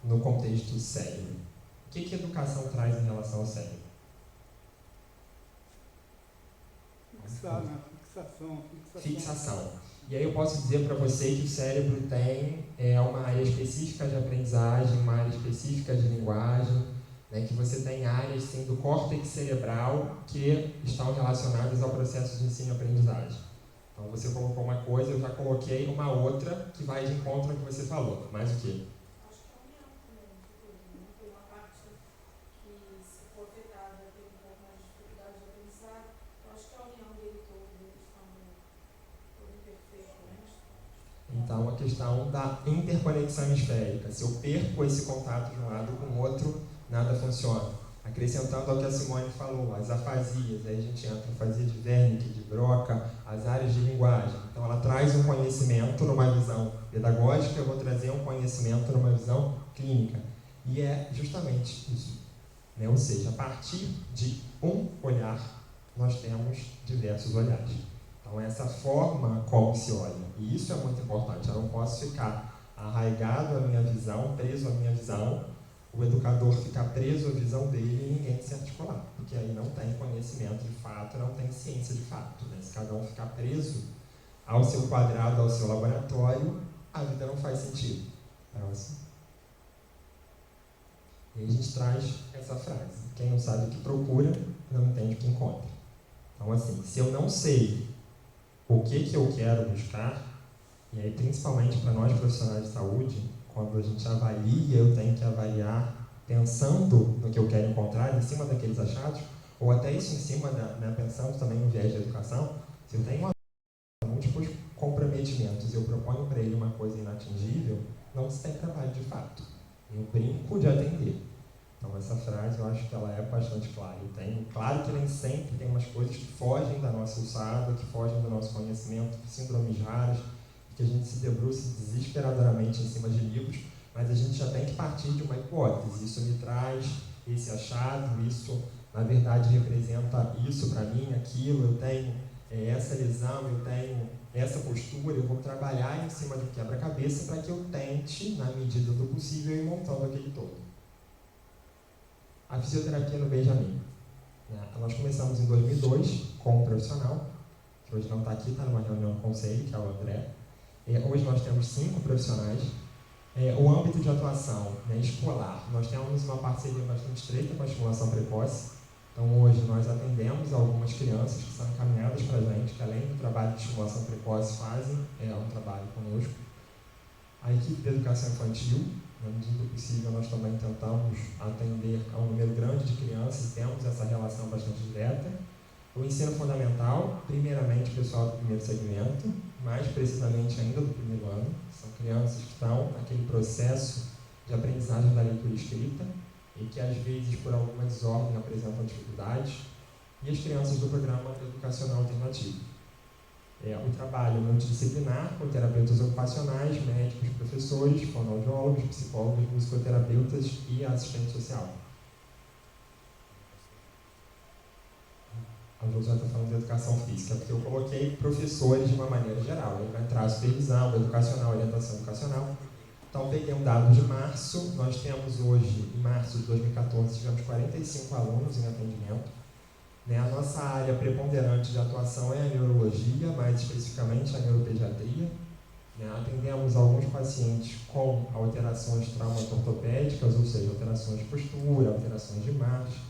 no contexto do cérebro. O que a educação traz em relação ao cérebro? Fixação. E aí eu posso dizer para você que o cérebro tem uma área específica de aprendizagem, uma área específica de linguagem, né, que você tem áreas sim, do córtex cerebral que estão relacionadas ao processo de ensino e aprendizagem. Então você colocou uma coisa, eu já coloquei uma outra que vai de encontro ao que você falou. Mais o quê? Acho que é a união também, não tem uma parte que, se for afetada, tem um pouco mais de dificuldade de aprendizagem. Eu acho que a união dele todo imperfeito, né? Então, a questão da interconexão hemisférica. Se eu perco esse contato de um lado com o outro, nada funciona. Acrescentando ao que a Simone falou, as afasias, aí a gente entra em afasia de Wernicke, de Broca, as áreas de linguagem. Então, ela traz um conhecimento numa visão pedagógica, eu vou trazer um conhecimento numa visão clínica. E é justamente isso. Né? Ou seja, a partir de um olhar, nós temos diversos olhares. Então, essa forma como se olha, e isso é muito importante, eu não posso ficar arraigado à minha visão, preso à minha visão, o educador ficar preso à visão dele e ninguém se articular, porque aí não tem conhecimento de fato, não tem ciência de fato. Né? Se cada um ficar preso ao seu quadrado, ao seu laboratório, a vida não faz sentido. Próximo. E aí a gente traz essa frase, quem não sabe o que procura, não entende o que encontra. Então, assim, se eu não sei o que eu quero buscar, e aí principalmente para nós profissionais de saúde, quando a gente avalia, eu tenho que avaliar pensando no que eu quero encontrar, em cima daqueles achados, ou até isso em cima, pensando também no viés da educação. Se eu tenho múltiplos comprometimentos e eu proponho para ele uma coisa inatingível, não se tem trabalho de fato. Eu brinco de atender. Então, essa frase, eu acho que ela é bastante clara. Claro que nem sempre tem umas coisas que fogem da nossa alçada, que fogem do nosso conhecimento, síndromes raras, que a gente se debruça desesperadamente em cima de livros, mas a gente já tem que partir de uma hipótese. Isso me traz esse achado, isso, na verdade, representa isso para mim, aquilo, eu tenho essa lesão, eu tenho essa postura, eu vou trabalhar em cima do quebra-cabeça para que eu tente, na medida do possível, ir montando aquele todo. A fisioterapia no Benjamin. Nós começamos em 2002 com um profissional, que hoje não está aqui, está numa reunião do conselho, que é o André. Hoje nós temos 5 profissionais. O âmbito de atuação escolar, nós temos uma parceria bastante estreita com a estimulação precoce. Então hoje nós atendemos algumas crianças que são encaminhadas para a gente, que além do trabalho de estimulação precoce fazem um trabalho conosco. A equipe de educação infantil, na medida do possível, nós também tentamos atender a um número grande de crianças e temos essa relação bastante direta. O ensino fundamental, primeiramente o pessoal do primeiro segmento, mais precisamente ainda do primeiro ano. São crianças que estão naquele processo de aprendizagem da leitura escrita e que às vezes por alguma desordem apresentam dificuldades. E as crianças do programa educacional alternativo. O trabalho multidisciplinar com terapeutas ocupacionais, médicos, professores, fonoaudiólogos, psicólogos, musicoterapeutas e assistente social. O Josué está falando de educação física, porque eu coloquei professores de uma maneira geral. Ele vai entrar supervisão, educacional, orientação educacional. Então, peguei um dado de março. Nós temos hoje, em março de 2014, tivemos 45 alunos em atendimento. Né? A nossa área preponderante de atuação é a neurologia, mais especificamente a neuropediatria. Né? Atendemos alguns pacientes com alterações traumato-ortopédicas, ou seja, alterações de postura, alterações de marcha.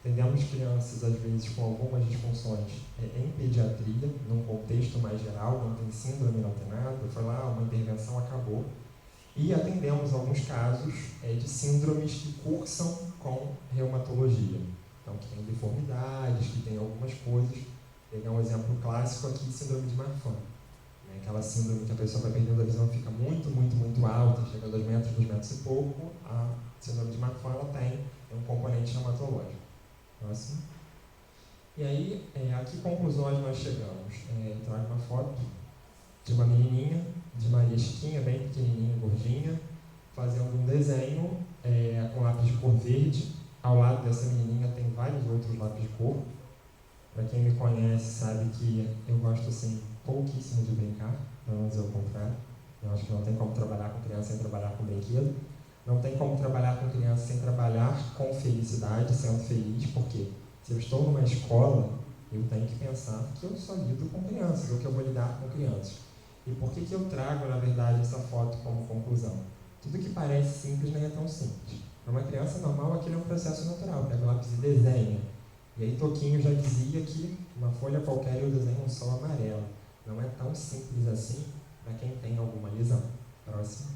Atendemos crianças, às vezes, com algumas disfunções em pediatria, num contexto mais geral, não tem síndrome, não tem nada, foi lá, uma intervenção, acabou. E atendemos alguns casos de síndromes que cursam com reumatologia. Então, que tem deformidades, que tem algumas coisas. Vou pegar um exemplo clássico aqui, síndrome de Marfan. Aquela síndrome que a pessoa vai perdendo a visão, fica muito, muito, muito alta, chega a 2 metros e pouco. A síndrome de Marfan, ela tem um componente reumatológico. Próximo. E aí, a que conclusões nós chegamos? Trago uma foto de uma menininha, de Maria Chiquinha, bem pequenininha, gordinha, fazendo um desenho com lápis de cor verde. Ao lado dessa menininha tem vários outros lápis de cor. Para quem me conhece sabe que eu gosto assim, pouquíssimo de brincar, para não dizer o contrário. Eu acho que não tem como trabalhar com criança sem trabalhar com brinquedo. Não tem como trabalhar com criança sem trabalhar com felicidade, sendo feliz, porque se eu estou numa escola, eu tenho que pensar que eu só lido com crianças, ou que eu vou lidar com crianças. E por que eu trago, na verdade, essa foto como conclusão? Tudo que parece simples nem é tão simples. Para uma criança normal, aquilo é um processo natural, pega o lápis e desenha. E aí Toquinho já dizia que uma folha qualquer eu desenho um sol amarelo. Não é tão simples assim para quem tem alguma lesão. Próximo.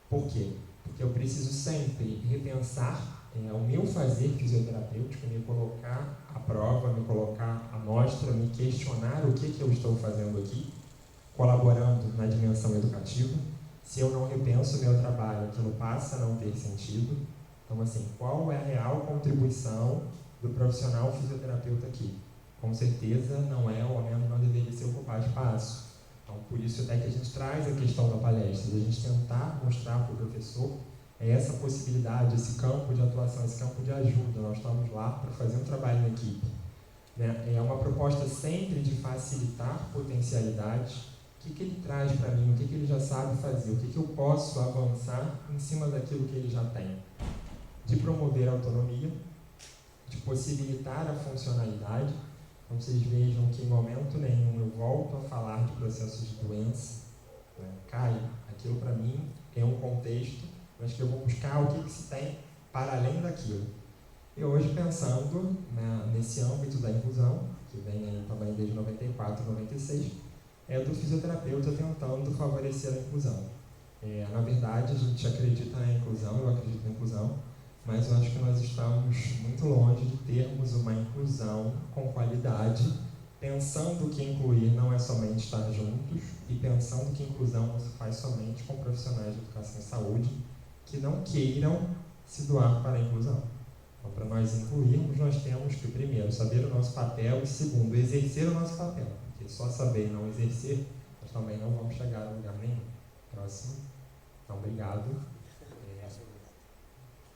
Por quê? Porque eu preciso sempre repensar o meu fazer fisioterapêutico, me colocar à prova, me colocar à mostra, me questionar o que eu estou fazendo aqui, colaborando na dimensão educativa. Se eu não repenso o meu trabalho, aquilo passa a não ter sentido. Então, assim, qual é a real contribuição do profissional fisioterapeuta aqui? Com certeza não é, ou ao menos não deveria ser ocupar espaço. Então, por isso até que a gente traz a questão da palestra, de a gente tentar mostrar para o professor essa possibilidade, esse campo de atuação, esse campo de ajuda. Nós estamos lá para fazer um trabalho em equipe. Né? É uma proposta sempre de facilitar potencialidades. O que ele traz para mim, o que ele já sabe fazer, o que eu posso avançar em cima daquilo que ele já tem. De promover a autonomia, de possibilitar a funcionalidade. Então, vocês vejam que em momento nenhum eu volto a falar de processos de doença. Né? Cai, aquilo para mim é um contexto, mas que eu vou buscar o que se tem para além daquilo. E hoje, pensando nesse âmbito da inclusão, que vem aí também desde 94, 96, do fisioterapeuta tentando favorecer a inclusão. Na verdade, a gente acredita na inclusão, eu acredito na inclusão, mas eu acho que nós estamos muito longe de termos uma inclusão com qualidade, pensando que incluir não é somente estar juntos e pensando que inclusão não se faz somente com profissionais de educação e saúde que não queiram se doar para a inclusão. Então, para nós incluirmos, nós temos que, primeiro, saber o nosso papel e, segundo, exercer o nosso papel. Porque só saber e não exercer, nós também não vamos chegar a lugar nenhum. Próximo. Então, obrigado.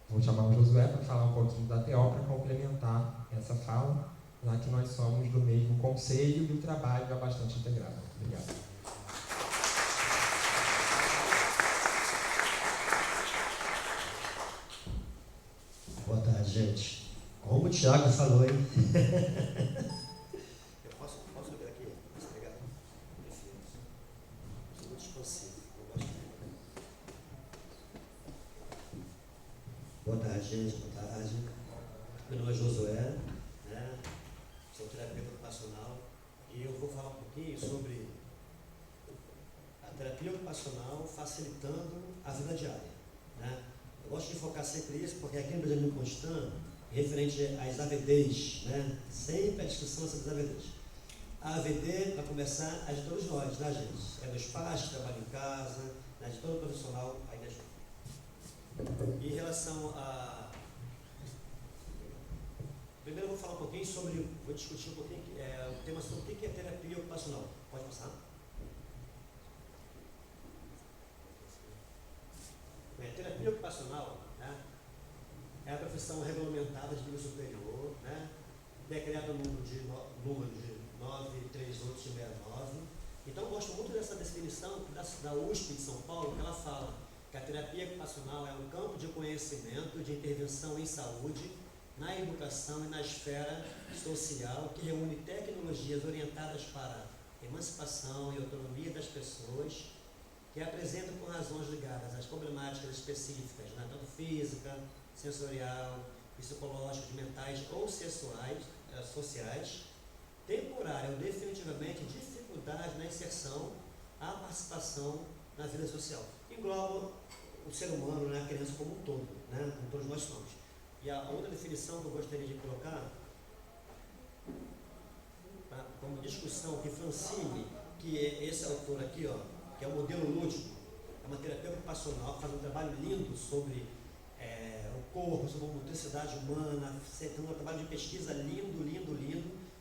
Vou chamar o Josué para falar um pouquinho da TO para complementar essa fala, já que nós somos do mesmo conselho e o trabalho é bastante integrado. Obrigado. Boa tarde, gente. Como o Thiago falou, hein? Eu posso ver aqui? Posso pegar? Sou muito expansivo. Eu gosto de... Boa tarde, gente. Boa tarde. Meu nome é Josué, né? Sou terapeuta ocupacional e eu vou falar um pouquinho sobre a terapia ocupacional facilitando a vida diária, né? Eu gosto de focar sempre isso porque aqui no Benjamin Constant, referente às AVDs, né? Sempre a discussão sobre as AVDs. A AVD, para começar, é de todos nós, né, gente? É dos pais que trabalham em casa, né? De todo profissional aí da escola. Em relação a... Primeiro eu vou falar um pouquinho sobre, vou discutir um pouquinho o tema sobre o que é terapia ocupacional. Pode passar? Terapia ocupacional, né, é a profissão regulamentada de nível superior, né, decreto número de 938-69. Então, eu gosto muito dessa definição da USP de São Paulo, que ela fala que a terapia ocupacional é um campo de conhecimento, de intervenção em saúde, na educação e na esfera social, que reúne tecnologias orientadas para a emancipação e autonomia das pessoas, que apresentam com razões ligadas às problemáticas específicas, né, tanto física, sensorial, psicológicas, mentais ou sociais, temporária ou definitivamente dificuldade na inserção, a participação na vida social. Engloba o ser humano, né, a criança como um todo, né, como todos nós somos. E a outra definição que eu gostaria de colocar, como discussão, que Francine, que é esse autor aqui, ó, que é o modelo lúdico, é uma terapia ocupacional, que faz um trabalho lindo sobre o corpo, sobre a motricidade humana, tem um trabalho de pesquisa lindo,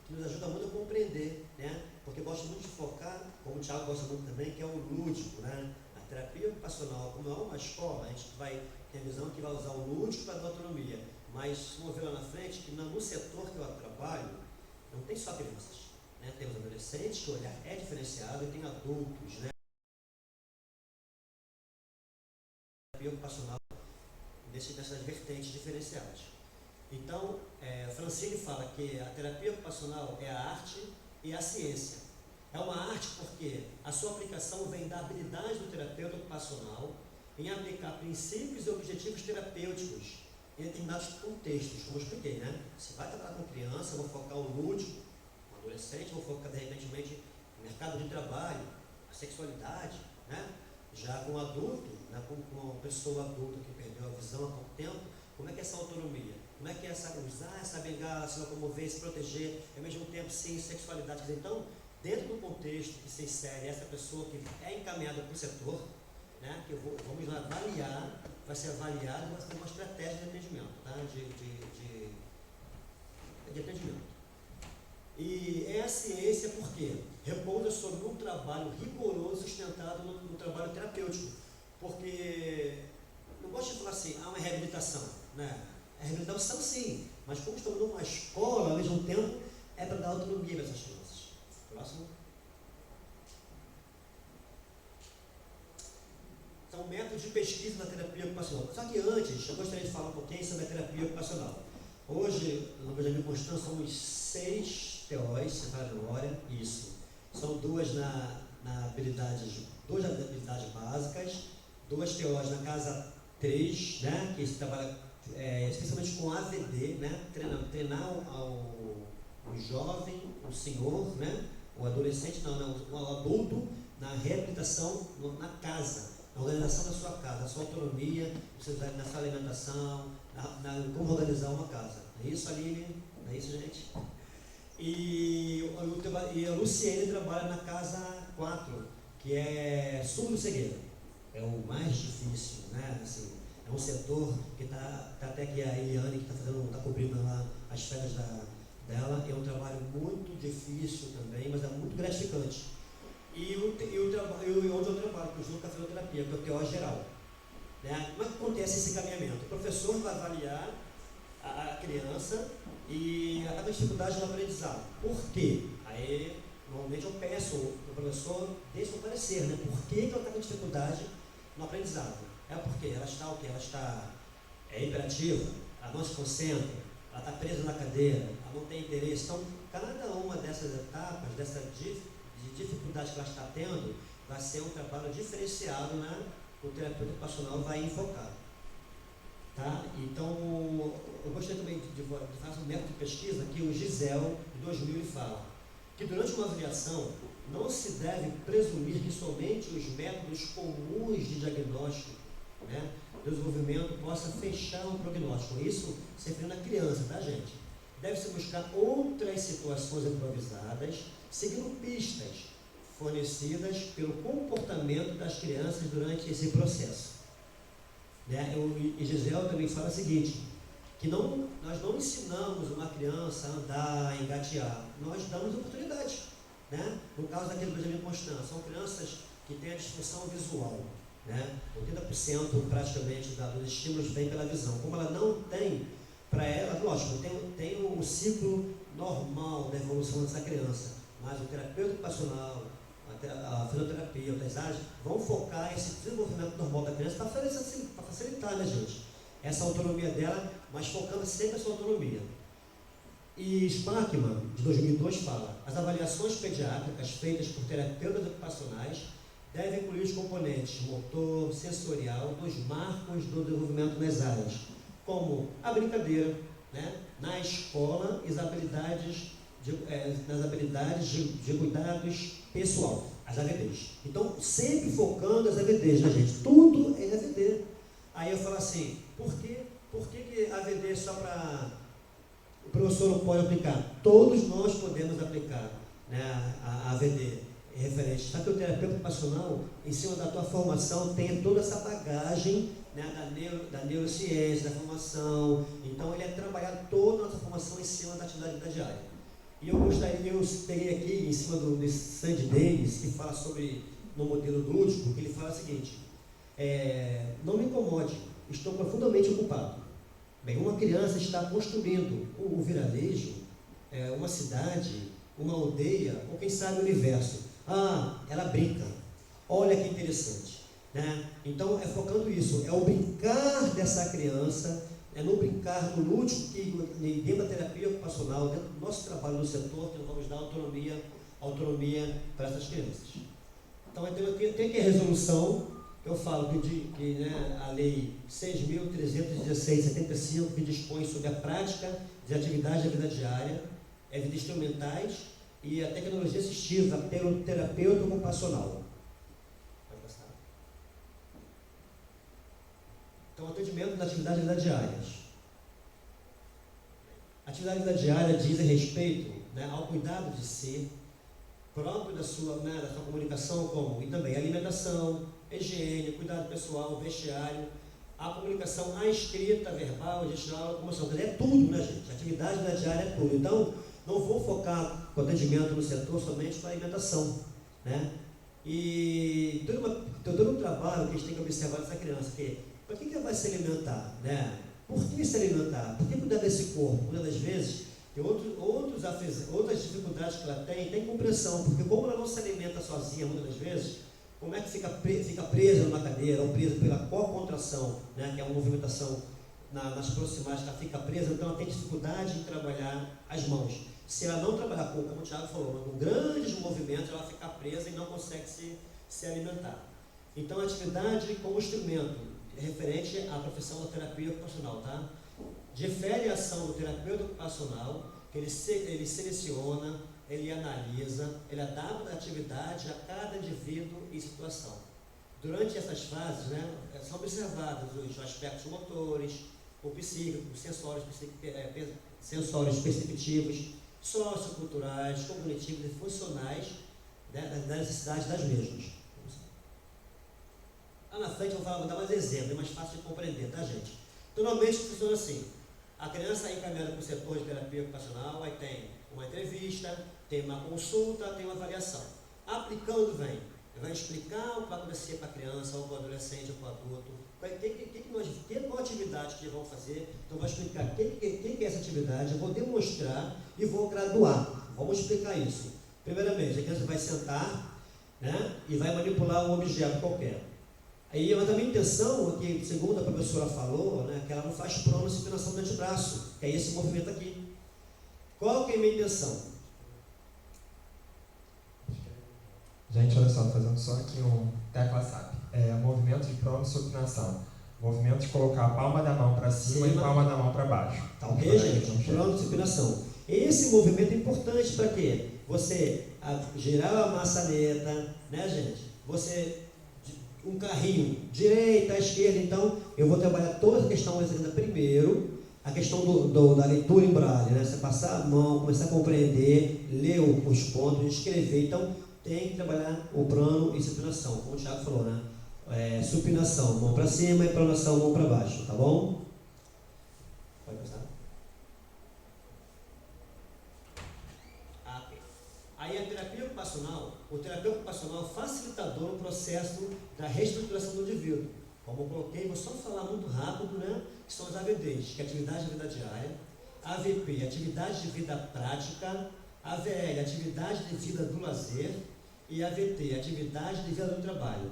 que nos ajuda muito a compreender, né? Porque eu gosto muito de focar, como o Thiago gosta muito também, que é o lúdico, né? A terapia ocupacional, como é uma escola, a gente vai ter a visão que vai usar o lúdico para dar autonomia, mas vamos ver lá na frente que no setor que eu trabalho, não tem só crianças, né? Tem os adolescentes, que o olhar é diferenciado, e tem adultos, né? A terapia ocupacional dessas vertentes diferenciadas. Então, Francine fala que a terapia ocupacional é a arte e a ciência. É uma arte porque a sua aplicação vem da habilidade do terapeuta ocupacional em aplicar princípios e objetivos terapêuticos em determinados contextos, como eu expliquei, né? Se vai trabalhar com criança, eu vou focar o lúdico, o adolescente, vou focar, de repente, no mercado de trabalho, a sexualidade, né? Já com o adulto, né, com uma pessoa adulta que perdeu a visão há pouco tempo, como é que é essa autonomia? Como é que é usar essa bengala, se locomover, se proteger, e ao mesmo tempo sem sexualidade? Então, dentro do contexto que se insere essa pessoa que é encaminhada para o setor, né, que vamos avaliar, vai ser avaliado e vai ser uma estratégia de atendimento, tá? de atendimento. E é a ciência porque repousa sobre um trabalho rigoroso sustentado no trabalho terapêutico. Porque, não gosto de falar assim, há uma reabilitação, né? É reabilitação sim, mas como estamos numa escola, ao mesmo tempo, é para dar autonomia para essas crianças. Próximo. Então, métodos de pesquisa na terapia ocupacional. Só que antes, eu gostaria de falar um pouquinho sobre a terapia ocupacional. Hoje, no Benjamin Constant, somos 6 TOs, se faz a memória, isso. São duas habilidades básicas, 2 TOs na casa 3, né, que se trabalha especialmente com AVD, né, treinar o jovem, o senhor, né, o adolescente, o adulto, na reabilitação na casa, na organização da sua casa, na sua autonomia, na sua alimentação, como organizar uma casa. É isso, Aline? Não é isso, gente? E a Luciene trabalha na casa 4, que é surdo-cegueira. É o mais difícil, né? Assim, é um setor que está até que a Eliane, que está cobrindo lá as férias dela, é um trabalho muito difícil também, mas é muito gratificante. E onde eu trabalho, que o cafeterapia, que é o TO geral. Né? Como é que acontece esse encaminhamento? O professor vai avaliar a criança e a dificuldade no aprendizado. Por quê? Aí, normalmente eu peço o professor, deixa eu parecer, né? Por que ela está com dificuldade no aprendizado? É porque ela está o quê? Ela está hiperativa, ela não se concentra, ela está presa na cadeira, ela não tem interesse. Então, cada uma dessas etapas, dessa dificuldade que ela está tendo, vai ser um trabalho diferenciado, né? O terapeuta ocupacional vai enfocar. Tá? Então, eu gostaria também de fazer um método de pesquisa que o Gisel, de 2000, fala que durante uma avaliação não se deve presumir que somente os métodos comuns de diagnóstico, né, do desenvolvimento possa fechar um prognóstico. Isso se referindo à criança, tá, gente? Deve-se buscar outras situações improvisadas, seguindo pistas fornecidas pelo comportamento das crianças durante esse processo. Né? E Gisel também fala o seguinte, que nós não ensinamos uma criança a andar, a engatear, nós damos oportunidade. Né? No caso daquele Benjamin Constant, são crianças que têm a disfunção visual. Né? 80% praticamente dos estímulos vem pela visão. Como ela não tem, para ela, lógico, tem um ciclo normal da evolução dessa criança, mas o terapeuta ocupacional, a fisioterapia, outras áreas, vão focar esse desenvolvimento normal da criança para facilitar, né, gente? Essa autonomia dela, mas focando sempre essa autonomia. E Spackman, de 2002, fala: as avaliações pediátricas feitas por terapeutas ocupacionais devem incluir os componentes motor, sensorial, dos marcos do desenvolvimento nas áreas, como a brincadeira, né, na escola e nas habilidades de cuidados pessoal, as AVDs. Então, sempre focando as AVDs, né, gente? Tudo é AVD. Aí eu falo assim, por que AVD é só para... O professor não pode aplicar? Todos nós podemos aplicar, né, a AVD referente. Só que o terapeuta ocupacional, em cima da tua formação, tem toda essa bagagem, né, da neurociência, da formação. Então, ele é trabalhado toda a nossa formação em cima da atividade diária. E eu peguei aqui, em cima desse Sandy Davis, que fala sobre, no modelo lúdico, que ele fala o seguinte: não me incomode, estou profundamente ocupado. Bem, uma criança está construindo um vilarejo, uma cidade, uma aldeia, ou quem sabe o universo. Ela brinca. Olha que interessante, né? Então, é focando isso, é o brincar dessa criança, é no brincar, no lúdico, que dentro da terapia ocupacional, dentro do nosso trabalho no setor, que nós vamos dar autonomia para essas crianças. Então, tem aqui a resolução, que eu falo que né, a lei 6.316/75, que dispõe sobre a prática de atividades da vida diária, vida instrumentais e a tecnologia assistiva pelo terapeuta ocupacional. Pode passar. Então, atendimento das atividades da vida diárias. A atividade da vida diária diz respeito, né, ao cuidado de si, próprio da sua comunicação, como e também alimentação, higiene, cuidado pessoal, vestiário, a comunicação, a escrita, verbal, gestual, a locomoção. Quer dizer, é tudo, né, gente? A atividade da diária é tudo. Então, não vou focar o atendimento no setor somente para a alimentação, né? E todo um trabalho que a gente tem que observar nessa criança, que para que ela vai se alimentar, né? Por que se alimentar? Por que cuidar desse corpo? Muitas das vezes, tem outras dificuldades que ela tem compressão, porque como ela não se alimenta sozinha, muitas das vezes, como é que fica presa numa cadeira, ou presa pela contração, né, que é uma movimentação nas proximais, que ela fica presa, então ela tem dificuldade em trabalhar as mãos. Se ela não trabalhar, como o Thiago falou, com grandes movimentos, ela fica presa e não consegue se alimentar. Então, a atividade como instrumento, referente à profissão da terapia ocupacional, tá? Difere a ação do terapeuta ocupacional, que ele seleciona, ele analisa, ele adapta a atividade a cada indivíduo e situação. Durante essas fases, né, são observados os aspectos motores, o psíquico, os sensórios perceptivos, socioculturais, cognitivos e funcionais, né, das necessidades das mesmas. Lá na frente eu vou dar mais exemplos, é mais fácil de compreender, tá, gente? Então, normalmente funciona assim: a criança é encaminhada para o setor de terapia ocupacional, aí tem uma entrevista, tem uma consulta, tem uma avaliação. Aplicando, vai explicar o que vai acontecer para a criança, ou para o adolescente, ou para o adulto, qual atividade que eles vão fazer. Então, vai explicar o que é essa atividade, eu vou demonstrar e vou graduar. Vamos explicar isso. Primeiramente, a criança vai sentar, né, e vai manipular um objeto qualquer. Aí, mas a minha intenção, que segundo a professora falou, né, que ela não faz pronossupinação do antebraço, que é esse movimento aqui. Qual que é a minha intenção? Gente, olha só, fazendo só aqui um tecla SAP. Movimento de pronossupinação. Movimento de colocar a palma da mão para cima e a palma da mão para baixo. Tá ok, gente? Pronossupinação. Esse movimento é importante para quê? Você girar a maçaneta, né, gente? Você... um carrinho, direita, esquerda. Então, eu vou trabalhar toda a questão primeiro, a questão da leitura em braille, né? Você passar a mão, começar a compreender, ler os pontos, escrever. Então, tem que trabalhar o plano e supinação, como o Thiago falou, né? Supinação, mão para cima, e pronação, mão para baixo, tá bom? Pode passar. Ok. Aí a terapia ocupacional, o terapeuta ocupacional facilitador no processo da reestruturação do indivíduo. Como eu coloquei, vou só falar muito rápido, né? Que são as AVDs, que é a atividade da vida diária, AVP, atividade de vida prática, AVL, atividade de vida do lazer, e AVT, atividade de vida do trabalho.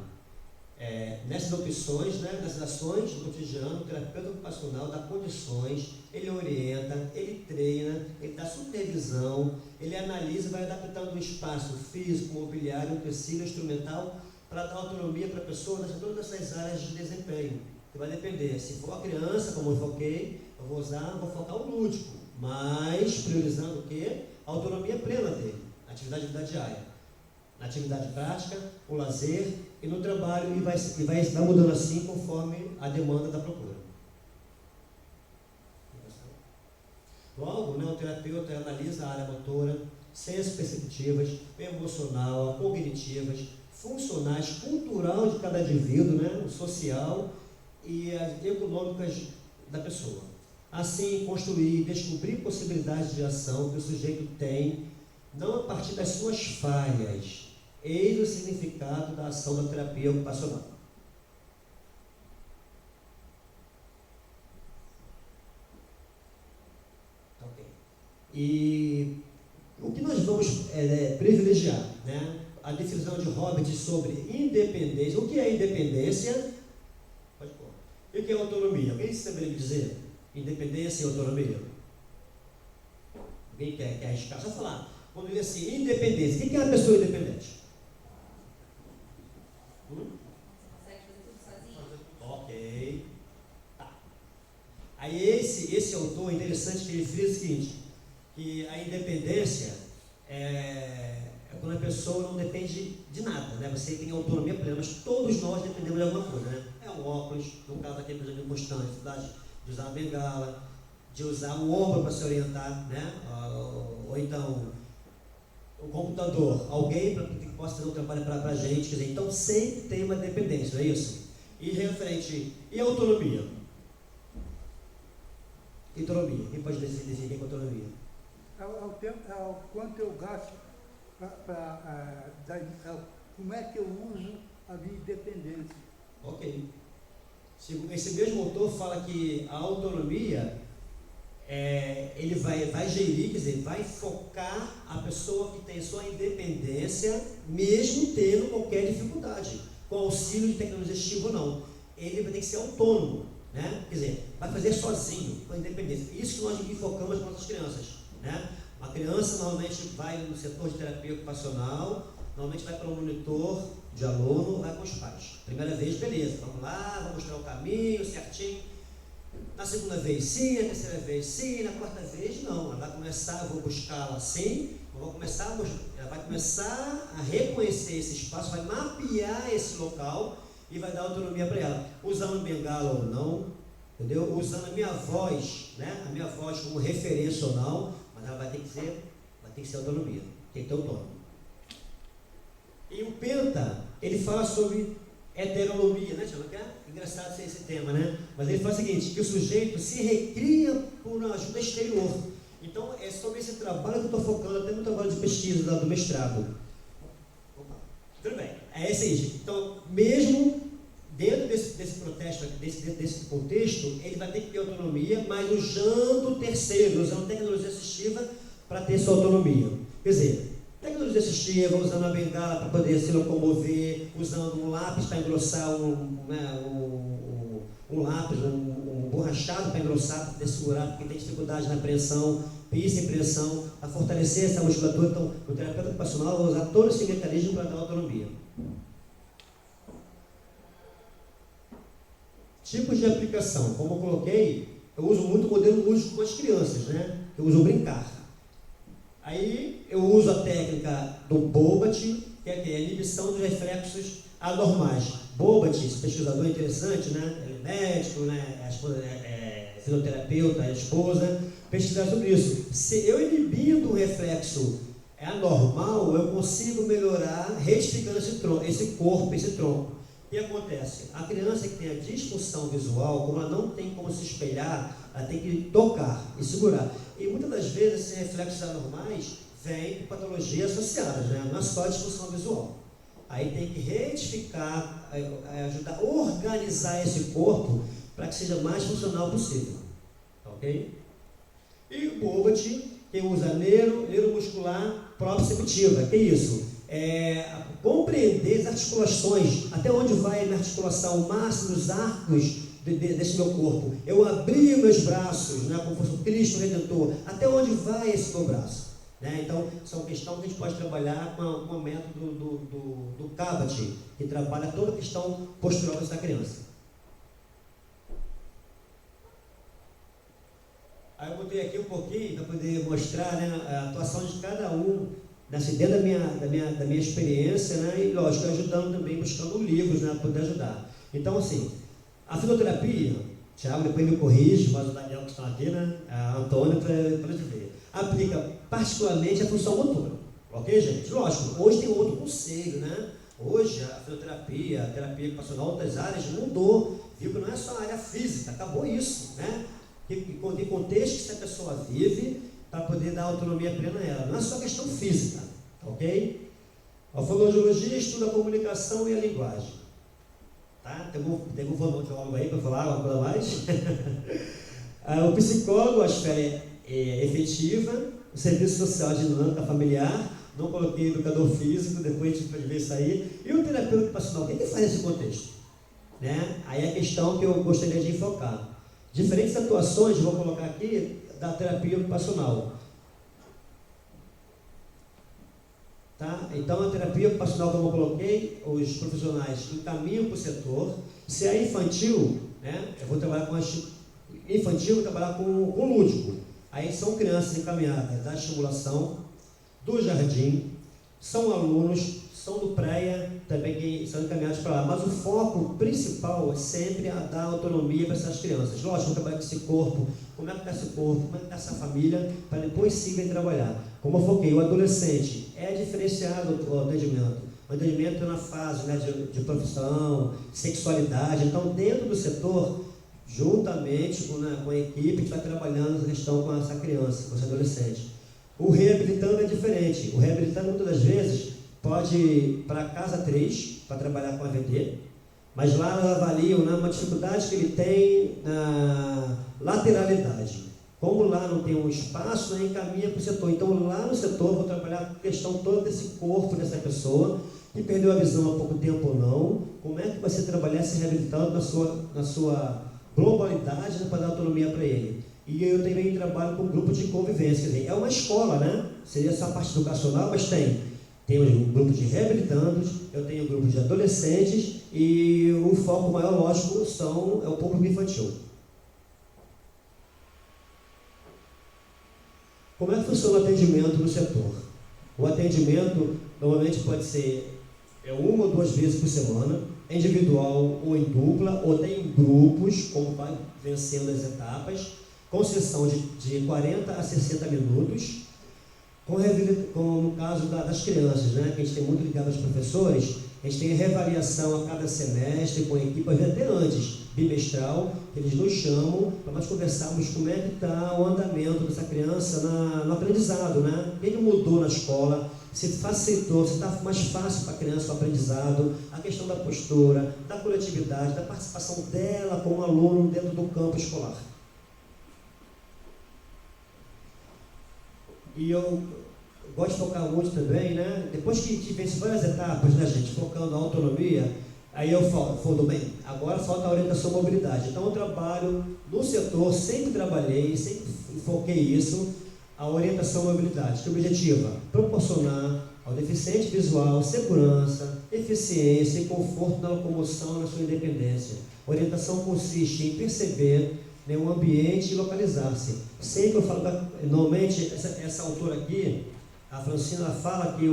Nessas opções, né, nessas ações do cotidiano, o terapeuta ocupacional dá condições, ele orienta, ele treina, ele dá supervisão, ele analisa e vai adaptando o espaço físico, mobiliário, utensílio, instrumental, para dar autonomia para a pessoa nessas todas essas áreas de desempenho. Que vai depender, se for a criança, como eu foquei, eu vou focar o lúdico, mas priorizando o quê? A autonomia plena dele, a atividade de vida diária. Na atividade prática, o lazer e no trabalho, e vai mudando assim conforme a demanda da procura. Logo, né, o terapeuta analisa a área motora, senso-perceptivas, emocional, cognitivas, funcionais, cultural de cada indivíduo, né, o social e as econômicas da pessoa. Assim, construir e descobrir possibilidades de ação que o sujeito tem, não a partir das suas falhas. Eis o significado da ação da terapia ocupacional. Ok. E o que nós vamos privilegiar, né? A definição de Hobbes sobre independência. O que é independência? Pode pôr. E o que é autonomia? Alguém saberia me dizer? Independência e autonomia? Alguém quer arriscar? Só falar. Quando diz assim, independência, o que é uma pessoa independente? Você consegue fazer tudo sozinho? Ok. Tá. Aí esse autor, interessante que ele frisa o seguinte, que a independência é quando a pessoa não depende de nada, né? Você tem autonomia plena, mas todos nós dependemos de alguma coisa, né? É um óculos, no caso aqui, por exemplo, constante, dificuldade de usar a bengala, de usar o ombro para se orientar, né? Ou então o computador, alguém que possa fazer um trabalho para a gente, quer dizer, então sempre tem uma dependência, não é isso? E referente, e a autonomia? Autonomia, quem pode decidir o que é autonomia? Ao quanto eu gasto, como é que eu uso a minha independência. Ok. Esse mesmo autor fala que a autonomia ele vai gerir, quer dizer, vai focar a pessoa que tem sua independência, mesmo tendo qualquer dificuldade, com auxílio de tecnologia assistiva ou não. Ele vai ter que ser autônomo, né? Quer dizer, vai fazer sozinho, com independência. Isso que nós enfocamos com nossas crianças, né? A criança normalmente vai no setor de terapia ocupacional, normalmente vai para um monitor de aluno, vai com os pais. Primeira vez, beleza, vamos lá, vamos mostrar o caminho certinho. Na segunda vez sim, na terceira vez sim, na quarta vez não. Ela vai começar, eu vou buscá-la assim, ela vai começar a reconhecer esse espaço, vai mapear esse local e vai dar autonomia para ela, usando bengala ou não, entendeu? Usando a minha voz, né? A minha voz como referência ou não, mas ela vai ter que ser autonomia, tem que ter autônomo. E o Penta, ele fala sobre heteronomia, né, Tiago? É engraçado ser esse tema, né? Mas ele fala o seguinte, que o sujeito se recria por uma ajuda exterior. Então, é sobre esse trabalho que eu estou focando até no trabalho de pesquisa do mestrado. Opa. Tudo bem, é esse aí. Então, mesmo dentro desse protesto, desse contexto, ele vai ter que ter autonomia, mas usando o terceiro, usando tecnologia assistiva para ter sua autonomia. Quer dizer, tecnologia assistiva, usando a bengala para poder se locomover, usando um lápis para engrossar um lápis, um borrachado para engrossar, para poder segurar, porque tem dificuldade na apreensão, pista em pressão, para fortalecer essa musculatura. Então, o terapeuta ocupacional vai usar todo esse mecanismo para dar autonomia. Tipos de aplicação, como eu coloquei, eu uso muito o modelo lúdico com as crianças, né? Eu uso o brincar. Aí eu uso a técnica do Bobat, que é a inibição dos reflexos anormais. Bobat, esse pesquisador interessante, né? Ele é médico, né? A esposa é fisioterapeuta, a esposa, pesquisar sobre isso. Se eu inibindo o reflexo anormal, eu consigo melhorar retificando esse corpo, esse tronco. O que acontece? A criança que tem a disfunção visual, como ela não tem como se espelhar, ela tem que tocar e segurar. E muitas das vezes esses reflexos anormais vêm com patologias associadas, né? Não é só a disfunção visual. Aí tem que retificar, ajudar a organizar esse corpo para que seja mais funcional possível. Ok? E o BOVAT, que usa neuromuscular proprioceptiva. Que é isso? Compreender as articulações, até onde vai a minha articulação, o máximo dos arcos desse meu corpo. Eu abri meus braços, né, como fosse o Cristo Redentor, até onde vai esse meu braço? Né? Então, são questões que a gente pode trabalhar com o método do CABAT, que trabalha toda a questão postural dessa criança. Aí eu botei aqui um pouquinho para poder mostrar, né, a atuação de cada um dentro da minha experiência, né, e lógico, ajudando também, buscando livros, né, para poder ajudar. Então, assim, a fisioterapia, Thiago depois me corrige, mas o Daniel que está aqui, né, a Antônio, para ver, aplica particularmente a função motora. Ok, gente? Lógico, hoje tem outro conselho, né? Hoje a fisioterapia, a terapia ocupacional, outras áreas mudou, viu que não é só a área física, acabou isso, né? Tem contexto que essa pessoa vive para poder dar autonomia plena a ela, não é só questão física, ok? A fonoaudiologia estuda a comunicação e a linguagem. Tá? Tem um fonoaudiólogo aí para falar alguma coisa mais? O psicólogo, a esfera efetiva, o serviço social de dinâmica familiar, não coloquei educador físico, depois a gente pode ver isso aí, e o terapeuta ocupacional, o que ele faz nesse contexto? Né? Aí é a questão que eu gostaria de enfocar. Diferentes atuações, vou colocar aqui, da terapia ocupacional. Tá? Então, a terapia ocupacional, como eu coloquei, os profissionais encaminham para o setor. Se é infantil, né, eu vou trabalhar com infantil, vou trabalhar com lúdico. Aí são crianças encaminhadas da estimulação, do jardim, são alunos, são do PREA, também que são encaminhados para lá. Mas o foco principal é sempre a dar autonomia para essas crianças. Lógico, trabalhar com esse corpo, como é que está esse corpo, como é que está essa família, para depois sim vem trabalhar. Como eu foquei, o adolescente é diferenciado o atendimento. O atendimento é na fase, né, de profissão, sexualidade. Então, dentro do setor, juntamente com a equipe, a gente vai trabalhando essa questão com essa criança, com esse adolescente. O reabilitando é diferente. O reabilitando, muitas das vezes, pode ir para a casa 3, para trabalhar com AVT, mas lá elas avaliam, né, uma dificuldade que ele tem na lateralidade. Como lá não tem um espaço, né, encaminha para o setor. Então, lá no setor, vou trabalhar a questão toda desse corpo dessa pessoa, que perdeu a visão há pouco tempo ou não, como é que você trabalhar se reabilitando na sua globalidade, né, para dar autonomia para ele. E eu também trabalho com um grupo de convivência, quer dizer, é uma escola, né? Seria essa parte educacional, mas tem um grupo de reabilitandos, eu tenho um grupo de adolescentes e o foco maior, lógico, é o público infantil. Como é que funciona o atendimento no setor? O atendimento normalmente pode ser uma ou duas vezes por semana, individual ou em dupla, ou tem grupos, como vai vencendo as etapas, com sessão de 40 a 60 minutos, no caso das crianças, né, que a gente tem muito ligado aos professores, a gente tem a reavaliação a cada semestre com a equipe, até antes, bimestral, que eles nos chamam para nós conversarmos como é que está o andamento dessa criança no aprendizado, né? O que mudou na escola, se facilitou, se está mais fácil para a criança o aprendizado, a questão da postura, da coletividade, da participação dela como aluno dentro do campo escolar. E eu gosto de focar muito também, né? Depois que tivesse várias etapas, né, gente, focando a autonomia, aí eu falo bem, agora falta a orientação à mobilidade. Então eu trabalho no setor, sempre trabalhei, sempre foquei isso, a orientação à mobilidade, que objetiva proporcionar ao deficiente visual segurança, eficiência e conforto na locomoção e na sua independência. A orientação consiste em perceber, né, o ambiente e localizar-se. Sempre eu falo, normalmente, essa autora aqui, a Francina, fala que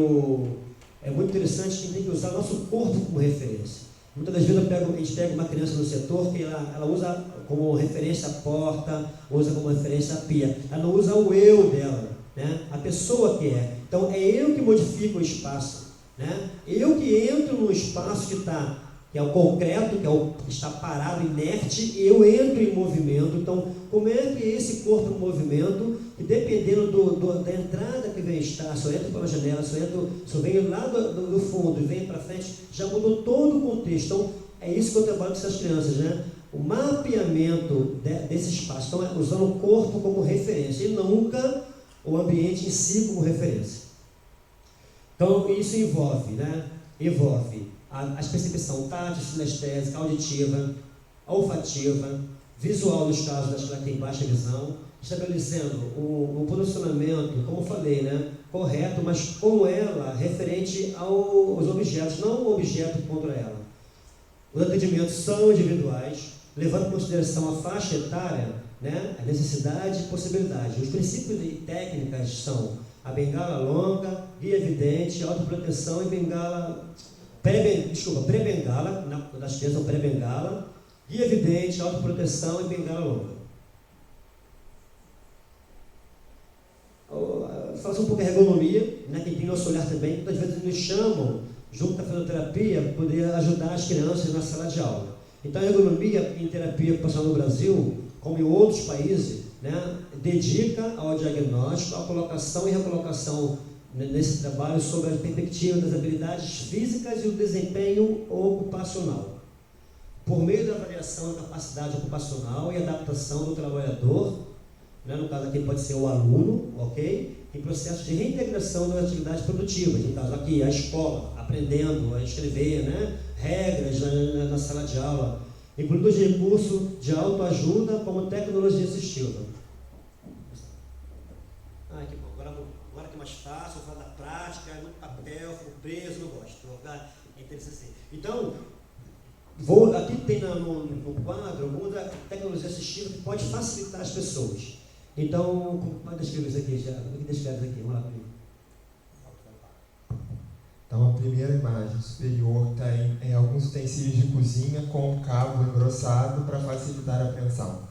é muito interessante que a gente tem que usar nosso corpo como referência. Muitas das vezes a gente pega uma criança no setor que ela usa como referência a porta, usa como referência a pia. Ela não usa o eu dela, né? A pessoa que é. Então é eu que modifico o espaço, né? Eu que entro no espaço que é o concreto, que está parado, inerte, eu entro em movimento. Então, como é que esse corpo em movimento, e dependendo da entrada que vem estar, se eu entro pela janela, se eu venho lá do fundo e venho para frente, já mudou todo o contexto. Então, é isso que eu trabalho com essas crianças, né? o mapeamento desse espaço, então usando o corpo como referência e nunca o ambiente em si como referência. Então isso envolve a percepção tátil, sinestésica, auditiva, olfativa, visual nos casos das que têm baixa visão, estabelecendo o posicionamento, como eu falei, né, correto, mas com ela referente aos objetos, não o objeto contra ela. Os atendimentos são individuais, levando em consideração a faixa etária, né, a necessidade e possibilidade. Os princípios e técnicas são a bengala longa, guia evidente, autoproteção e bengala, pré-bengala, das crianças pré-bengala, guia evidente, autoproteção e bengala longa. Fazer um pouco de ergonomia, né, que tem nosso olhar também, muitas vezes nos chamam, junto com a fisioterapia, para poder ajudar as crianças na sala de aula. Então a ergonomia em terapia ocupacional no Brasil, como em outros países, né, dedica ao diagnóstico, à colocação e recolocação nesse trabalho sobre a perspectiva das habilidades físicas e o desempenho ocupacional. Por meio da avaliação da capacidade ocupacional e adaptação do trabalhador, né, no caso aqui pode ser o aluno, ok? Em processo de reintegração das atividades produtivas, no caso aqui a escola, aprendendo a escrever, né, regras na sala de aula, incluindo os recursos de autoajuda como tecnologia assistiva. Que bom, agora que é mais fácil, vou falar da prática, é muito papel, fico preso, não gosto, vou ficar interessante assim. Então, aqui tem no quadro alguma tecnologia assistiva que pode facilitar as pessoas. Então, como pode descrever isso aqui já? Como é que descreve isso aqui? Vamos lá comigo. Então, a primeira imagem superior tem alguns utensílios de cozinha com cabo engrossado para facilitar a apreensão.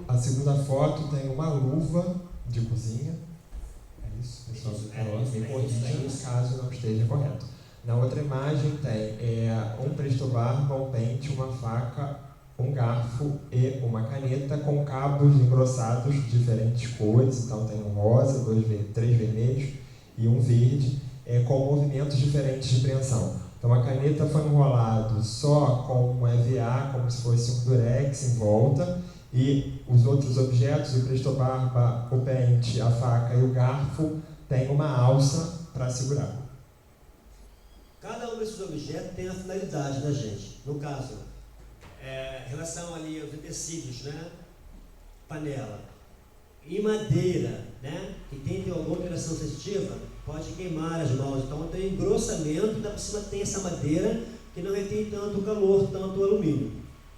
A segunda foto tem uma luva de cozinha. É isso, pessoal? Me corrija caso não esteja correto. Na outra imagem tem um presto-barba, um pente, uma faca, um garfo e uma caneta com cabos engrossados de diferentes cores. Então tem um rosa, 3 vermelhos e um verde, com movimentos diferentes de preensão. Então a caneta foi enrolado só com um EVA, como se fosse um durex em volta, e os outros objetos, o presto-barba, o pente, a faca e o garfo, tem uma alça para segurar. Cada um desses objetos tem a finalidade da gente. No caso, em relação ali aos utensílios, né? Panela e madeira, né? Que tem alguma alteração sensitiva, pode queimar as mãos. Então tem engrossamento, e ainda por cima tem essa madeira que não retém tanto calor, tanto alumínio.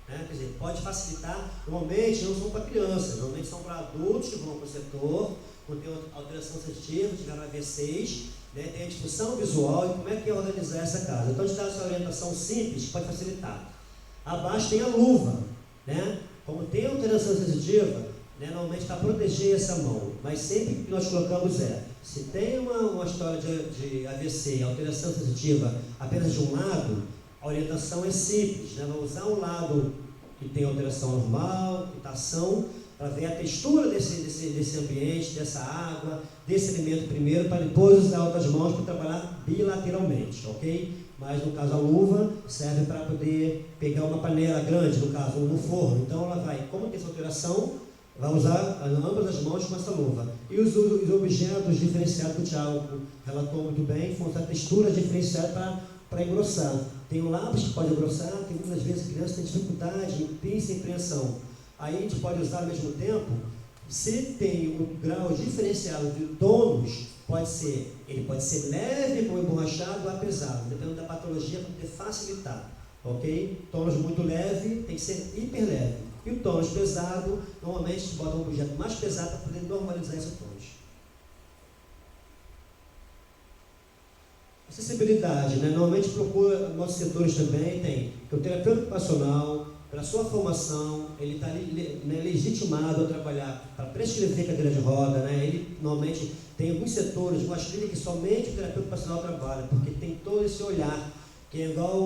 Né? Quer dizer, pode facilitar. Normalmente não são para crianças, normalmente são para adultos que vão para o setor, quando tem alteração sensitiva, tiveram AVCs, né? Tem a disfunção visual e como é que é organizar essa casa. Então a gente dá essa orientação simples que pode facilitar. Abaixo tem a luva, né? Como tem alteração sensitiva, né, normalmente para proteger essa mão, mas sempre que nós colocamos se tem uma história de AVC, alteração sensitiva apenas de um lado, a orientação é simples, né? Vai usar um lado que tem alteração normal, quitação, para ver a textura desse ambiente, dessa água, desse alimento primeiro, para depois usar outras mãos para trabalhar bilateralmente, ok? Mas no caso a luva serve para poder pegar uma panela grande, no caso no forno, então ela vai, como tem essa alteração, vai usar ambas as mãos com essa luva. E os objetos diferenciados que o Thiago relatou muito bem, foram essa textura diferenciada para engrossar. Tem um lápis que pode engrossar, que muitas vezes a criança tem dificuldade em pinça e impressão. Aí a gente pode usar ao mesmo tempo, se tem um grau diferenciado de tônus, ele pode ser leve como emborrachado ou pesado, dependendo da patologia, para poder facilitar. Ok? Tônus muito leve tem que ser hiper leve. E o tônus pesado, normalmente a gente bota um objeto mais pesado para poder normalizar esse tônus. Acessibilidade, né? Normalmente procura, nossos setores também tem, que o terapeuta ocupacional, pela sua formação, ele está legitimado a trabalhar para prescrever cadeira de roda, né? Ele normalmente tem alguns setores, algumas clínicas que somente o terapeuta ocupacional trabalha, porque tem todo esse olhar, que é igual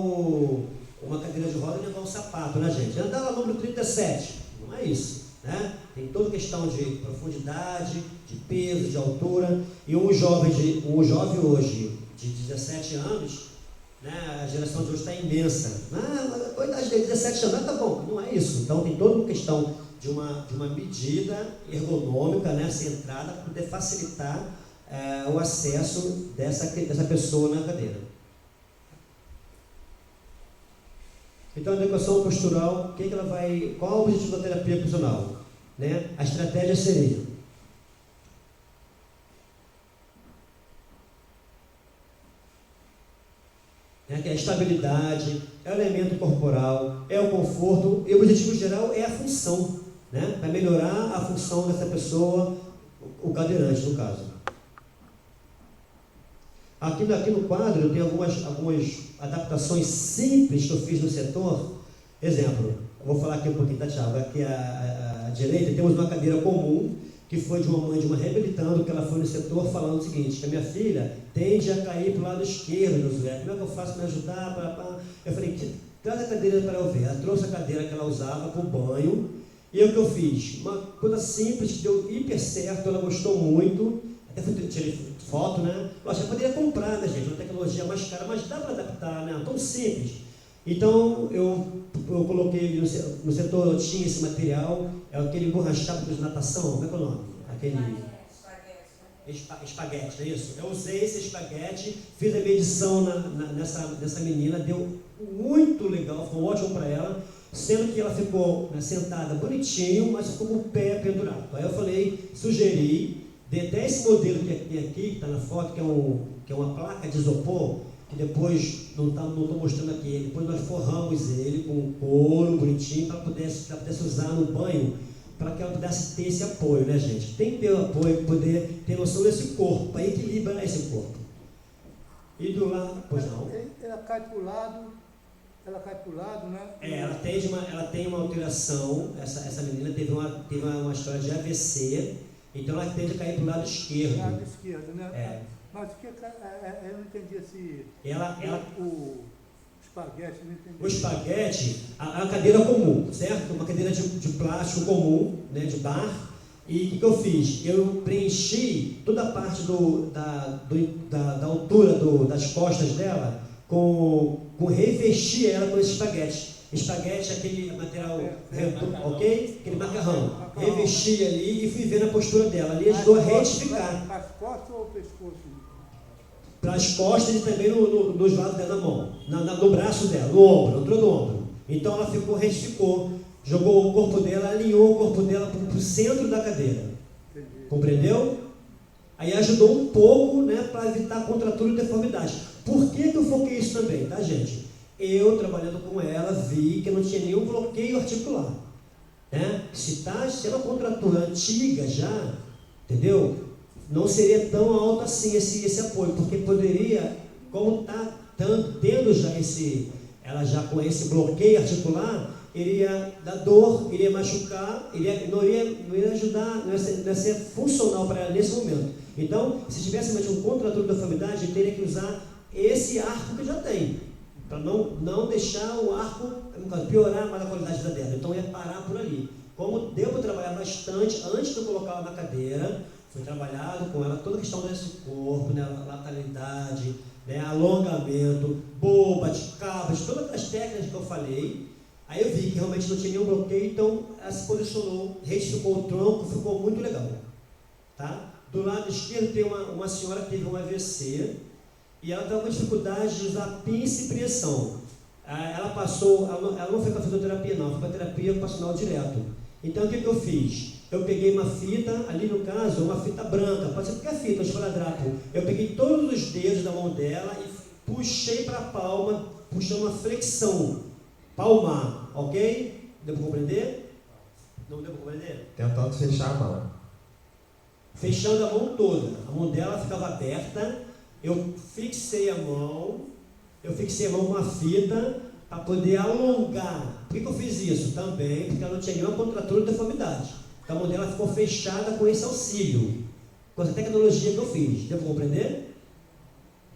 uma cadeira de roda, não é igual um sapato, né, gente? Andar lá no número 37, não é isso, né? Tem toda questão de profundidade, de peso, de altura, e um jovem hoje de 17 anos, né, a geração de hoje está imensa. Coitado idade dele, 17 anos, tá bom, não é isso. Então tem toda uma questão de uma medida ergonômica, né, centrada para poder facilitar o acesso dessa pessoa na cadeira. Então, a adequação postural, qual é o objetivo da terapia funcional? Né? A estratégia seria: que é a estabilidade, é o elemento corporal, é o conforto, e o objetivo geral é a função, né? Para melhorar a função dessa pessoa, o cadeirante, no caso. Aqui no quadro eu tenho algumas adaptações simples que eu fiz no setor. Exemplo, eu vou falar aqui um pouquinho, tá, Thiago? Aqui à direita temos uma cadeira comum, que foi de uma mãe de uma reabilitando, que ela foi no setor falando o seguinte, que a minha filha tende a cair para o lado esquerdo, Josué. Como é que eu faço para me ajudar? Eu falei, traz a cadeira para eu ver. Ela trouxe a cadeira que ela usava para o banho, e o que eu fiz? Uma coisa simples, que deu hiper certo, ela gostou muito, até tirei foto, né? Lógico, eu poderia comprar, né, gente? Uma tecnologia mais cara, mas dá para adaptar, né? Tão simples. Então, eu coloquei no setor, eu tinha esse material, é aquele emborrachado de natação, como é que é o nome? Aquele espaguete, não é isso? Eu usei esse espaguete, fiz a medição nessa menina, deu muito legal, ficou ótimo para ela, sendo que ela ficou, né, sentada bonitinho, mas ficou com o pé pendurado. Aí eu sugeri, até esse modelo que tem aqui, que está na foto, que é uma placa de isopor, que depois, não estou mostrando aqui, depois nós forramos ele com couro bonitinho para pudesse usar no banho, para que ela pudesse ter esse apoio, né, gente? Tem que ter o apoio, poder ter noção desse corpo, para equilibrar esse corpo. E do lado, pois não? Ela cai para o lado, né? Ela tem uma alteração, essa menina teve uma história de AVC, então ela tende a cair para o lado esquerdo. Lado esquerdo, né? É. Mas o que eu não entendi o espaguete, não entendi. O espaguete, a cadeira comum, certo? Uma cadeira de plástico comum, né, de bar. E o que eu fiz? Eu preenchi toda a parte da altura das costas dela, revesti ela com esse espaguete. Espaguete é aquele material, ok? Aquele macarrão. Revesti ali e fui ver a postura dela. Ali ajudou a retificar. Para as costas ou o pescoço? Para as costas e também nos lados dela da mão. No braço dela, no ombro, entrou no ombro. Então ela retificou, jogou o corpo dela, alinhou o corpo dela para o centro da cadeira. Entendi. Compreendeu? Aí ajudou um pouco, né, para evitar contratura e deformidade. Por que eu foquei isso também, tá, gente? Eu, trabalhando com ela, vi que não tinha nenhum bloqueio articular. Né? Se é uma contratura antiga já, entendeu? Não seria tão alto assim esse apoio, porque poderia, como está tendo já ela já com esse bloqueio articular, iria dar dor, iria machucar, não iria ajudar, não ia ser funcional para ela nesse momento. Então, se tivesse mais um contratura da deformidade, teria que usar esse arco que já tem, para não deixar o arco, piorar mais a qualidade da dela. Então, ia parar por ali. Como deu para trabalhar bastante, antes de eu colocar ela na cadeira, foi trabalhado com ela toda a questão desse corpo, né, lateralidade, né, alongamento, boba, de cabas, todas as técnicas que eu falei. Aí eu vi que realmente não tinha nenhum bloqueio, então ela se posicionou, retificou o tronco, ficou muito legal. Tá? Do lado esquerdo tem uma senhora que teve um AVC e ela estava com dificuldade de usar pinça e pressão. Ela não foi para fisioterapia não, foi para terapia ocupacional direto. Então o que eu fiz? Eu peguei uma fita, ali no caso, uma fita branca, pode ser qualquer fita, esparadrapo. Eu peguei todos os dedos da mão dela e puxei para a palma, puxando uma flexão, palmar, ok? Deu para compreender? Não deu para compreender? Tentando fechar a mão. Fechando a mão toda, a mão dela ficava aberta, eu fixei a mão com a fita para poder alongar. Por que eu fiz isso? Também porque ela não tinha nenhuma contratura de deformidade. Então a mão dela ficou fechada com esse auxílio, com essa tecnologia que eu fiz. Deu para compreender?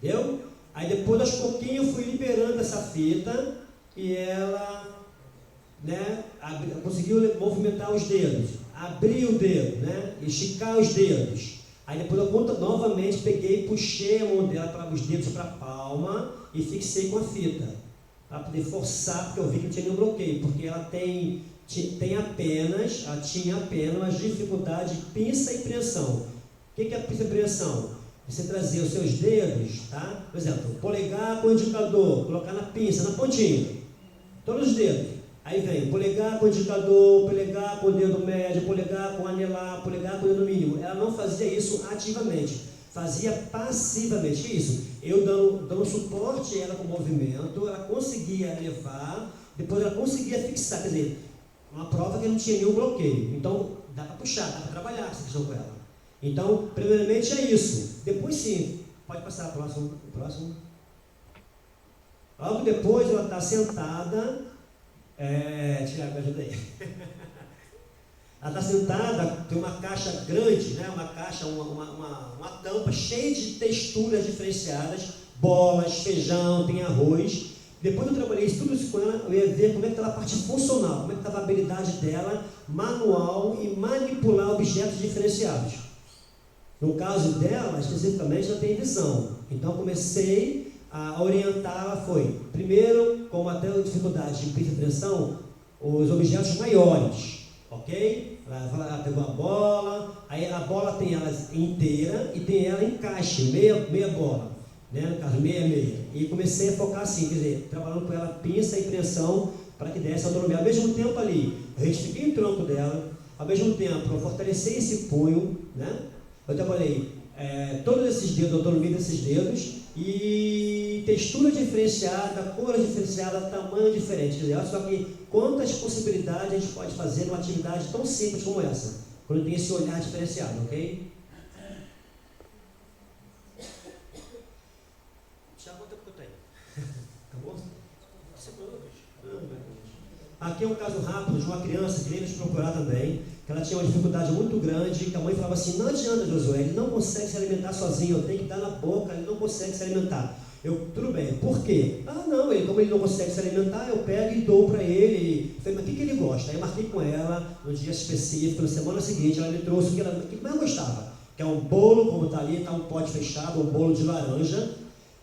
Deu? Aí depois, aos pouquinhos, eu fui liberando essa fita e ela, né, conseguiu movimentar os dedos, abrir o dedo, né, esticar os dedos. Aí depois eu novamente peguei e puxei a mão dela para os dedos para a palma e fixei com a fita. para poder forçar, porque eu vi que não tinha nenhum bloqueio, porque ela tinha apenas uma dificuldade de pinça e preensão. O que é a pinça e preensão? Você trazer os seus dedos, tá? Por exemplo, polegar com o indicador, colocar na pinça, na pontinha, todos os dedos. Aí vem polegar com o indicador, polegar com o dedo médio, polegar com o anelar, polegar com o dedo mínimo. Ela não fazia isso ativamente, fazia passivamente. Que isso? Eu dando suporte a ela com o movimento, ela conseguia levar, depois ela conseguia fixar. Quer dizer, uma prova que não tinha nenhum bloqueio. Então, dá para puxar, dá para trabalhar essa questão com ela. Então, primeiramente é isso. Depois sim, pode passar próximo. Logo depois ela está sentada. Tiago, ajuda aí. Ela está sentada, tem uma caixa grande, né? Uma caixa, uma tampa cheia de texturas diferenciadas, bolas, feijão, tem arroz. Depois eu trabalhei tudo isso com ela, eu ia ver como é que estava a parte funcional, como é que estava a habilidade dela, manual e manipular objetos diferenciados. No caso dela, especificamente, ela tem visão. Então, comecei a orientá-la, primeiro, como até a dificuldade de pressão, os objetos maiores, ok? Ela pegou a bola, aí a bola tem ela inteira e tem ela em caixa, meia bola, né? No caso, meia. E comecei a focar assim, quer dizer, trabalhando com ela pinça e pressão para que desse autonomia. Ao mesmo tempo ali, eu retifiquei o tronco dela, ao mesmo tempo eu fortaleci esse punho, né? Eu trabalhei todos esses dedos, a autonomia desses dedos, e textura diferenciada, cor diferenciada, tamanho diferente. Quer dizer, olha só que quantas possibilidades a gente pode fazer numa atividade tão simples como essa, quando tem esse olhar diferenciado, ok? Já quanto tempo que eu tenho? Acabou? 5 minutos. Aqui é um caso rápido de uma criança que veio nos procurar também, que ela tinha uma dificuldade muito grande, que a mãe falava assim, não adianta, Josué, ele não consegue se alimentar sozinho, eu tenho que dar na boca, ele não consegue se alimentar. Tudo bem, por quê? Não, como ele não consegue se alimentar, eu pego e dou para ele. Eu falei, mas o que ele gosta? Aí eu marquei com ela, no dia específico, na semana seguinte, ela me trouxe o que mais gostava, que é um bolo, como está ali, está um pote fechado, um bolo de laranja,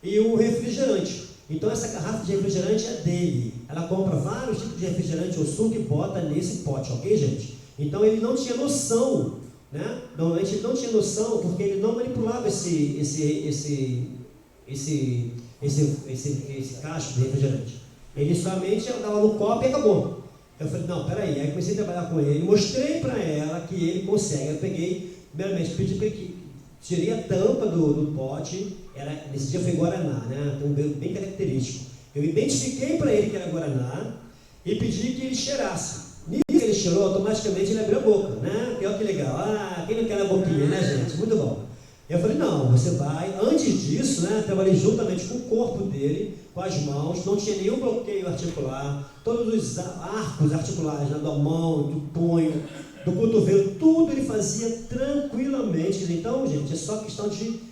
e um refrigerante. Então essa garrafa de refrigerante é dele. Ela compra vários tipos de refrigerante ou suco e bota nesse pote, ok, gente? Então ele não tinha noção, né? Normalmente ele não tinha noção porque ele não manipulava esse cacho de refrigerante. Ele somente dava no copo e acabou. Eu falei, não, peraí. Aí comecei a trabalhar com ele, mostrei para ela que ele consegue. Eu peguei, primeiramente, pedi para ele que tirei a tampa do pote. Nesse dia foi Guaraná, né? Tem um belo bem característico. Eu identifiquei para ele que era Guaraná e pedi que ele cheirasse. Nisso que ele cheirou, automaticamente ele abriu a boca, né? Olha que legal. Quem não quer a boquinha, né, gente? Muito bom. Eu falei, não, você vai. Antes disso, né? Trabalhei juntamente com o corpo dele, com as mãos, não tinha nenhum bloqueio articular, todos os arcos articulares, né? Da mão, do punho, do cotovelo, tudo ele fazia tranquilamente. Então, gente, é só questão de.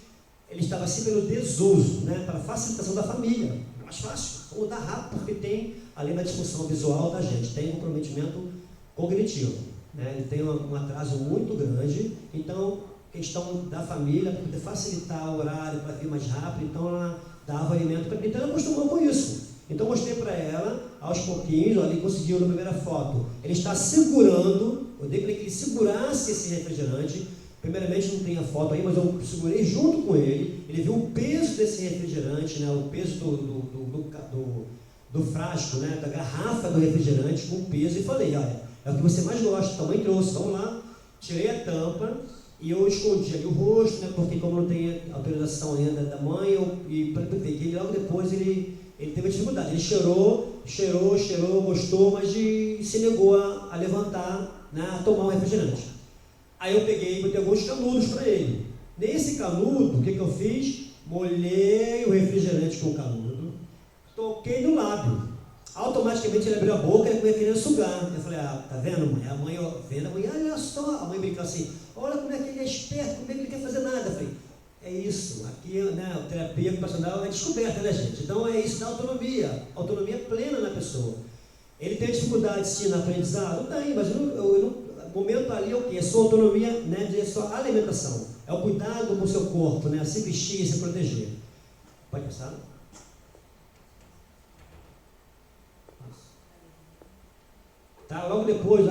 Ele estava assim pelo desuso, né? Para facilitação da família. É mais fácil, vamos dar rápido, porque tem, além da disfunção visual da gente, tem um comprometimento cognitivo, né? Ele tem um atraso muito grande, então, questão da família, para poder facilitar o horário, para vir mais rápido, então ela dava alimento para ele, então ela acostumou com isso. Então, mostrei para ela, aos pouquinhos, olha, ele conseguiu na primeira foto, ele está segurando, eu dei para ele que ele segurasse esse refrigerante. Primeiramente não tem a foto aí, mas eu segurei junto com ele, ele viu o peso desse refrigerante, né, o peso do frasco, né, da garrafa do refrigerante com o peso, e falei, olha, é o que você mais gosta, tua mãe trouxe, vamos lá. Tirei a tampa e eu escondi ali o rosto, né, porque como não tem autorização ainda da mãe, e peguei ele logo depois, ele teve uma dificuldade, ele cheirou, gostou, mas se negou a levantar, né, a tomar um refrigerante. Aí eu peguei e botei alguns canudos para ele. Nesse canudo, o que eu fiz? Molhei o refrigerante com o canudo, toquei no lábio. Automaticamente ele abriu a boca e querendo sugar. Eu falei, tá vendo, mãe? A mãe vendo, olha só. A mãe brincou assim, olha como é que ele é esperto, como é que ele quer fazer nada. Eu falei, é isso, aqui, né, a terapia ocupacional é descoberta, né, gente? Então é isso, dá autonomia plena na pessoa. Ele tem dificuldade sim no aprendizado? Tem, mas o momento ali é o quê? É sua autonomia, né, de sua alimentação. É o cuidado com o seu corpo, né, se vestir e se proteger. Pode passar? Tá? Logo depois,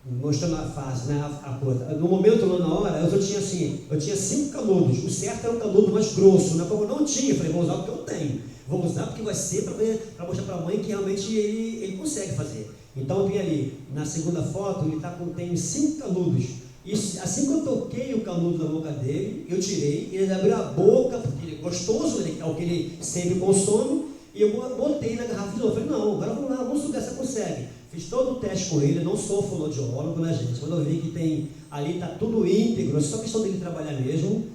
mostrando a fase, né, a coisa. No momento, lá na hora, eu tinha 5 canudos. O certo era um canudo mais grosso, né? Como eu não tinha, eu falei, vou usar o que eu tenho. Vou usar porque vai ser para mostrar para a mãe que realmente ele consegue fazer. Então, eu vi ali, na segunda foto, ele tem 5 canudos. E assim que eu toquei o canudo na boca dele, eu tirei, ele abriu a boca, porque ele é gostoso, é o que ele sempre consome, e eu botei na garrafa de novo. Falei, não, agora vamos lá, vamos sugar, você consegue. Fiz todo o teste com ele, eu não sou fonoaudiólogo, né, gente? Quando eu vi que ali está tudo íntegro, é só questão dele trabalhar mesmo.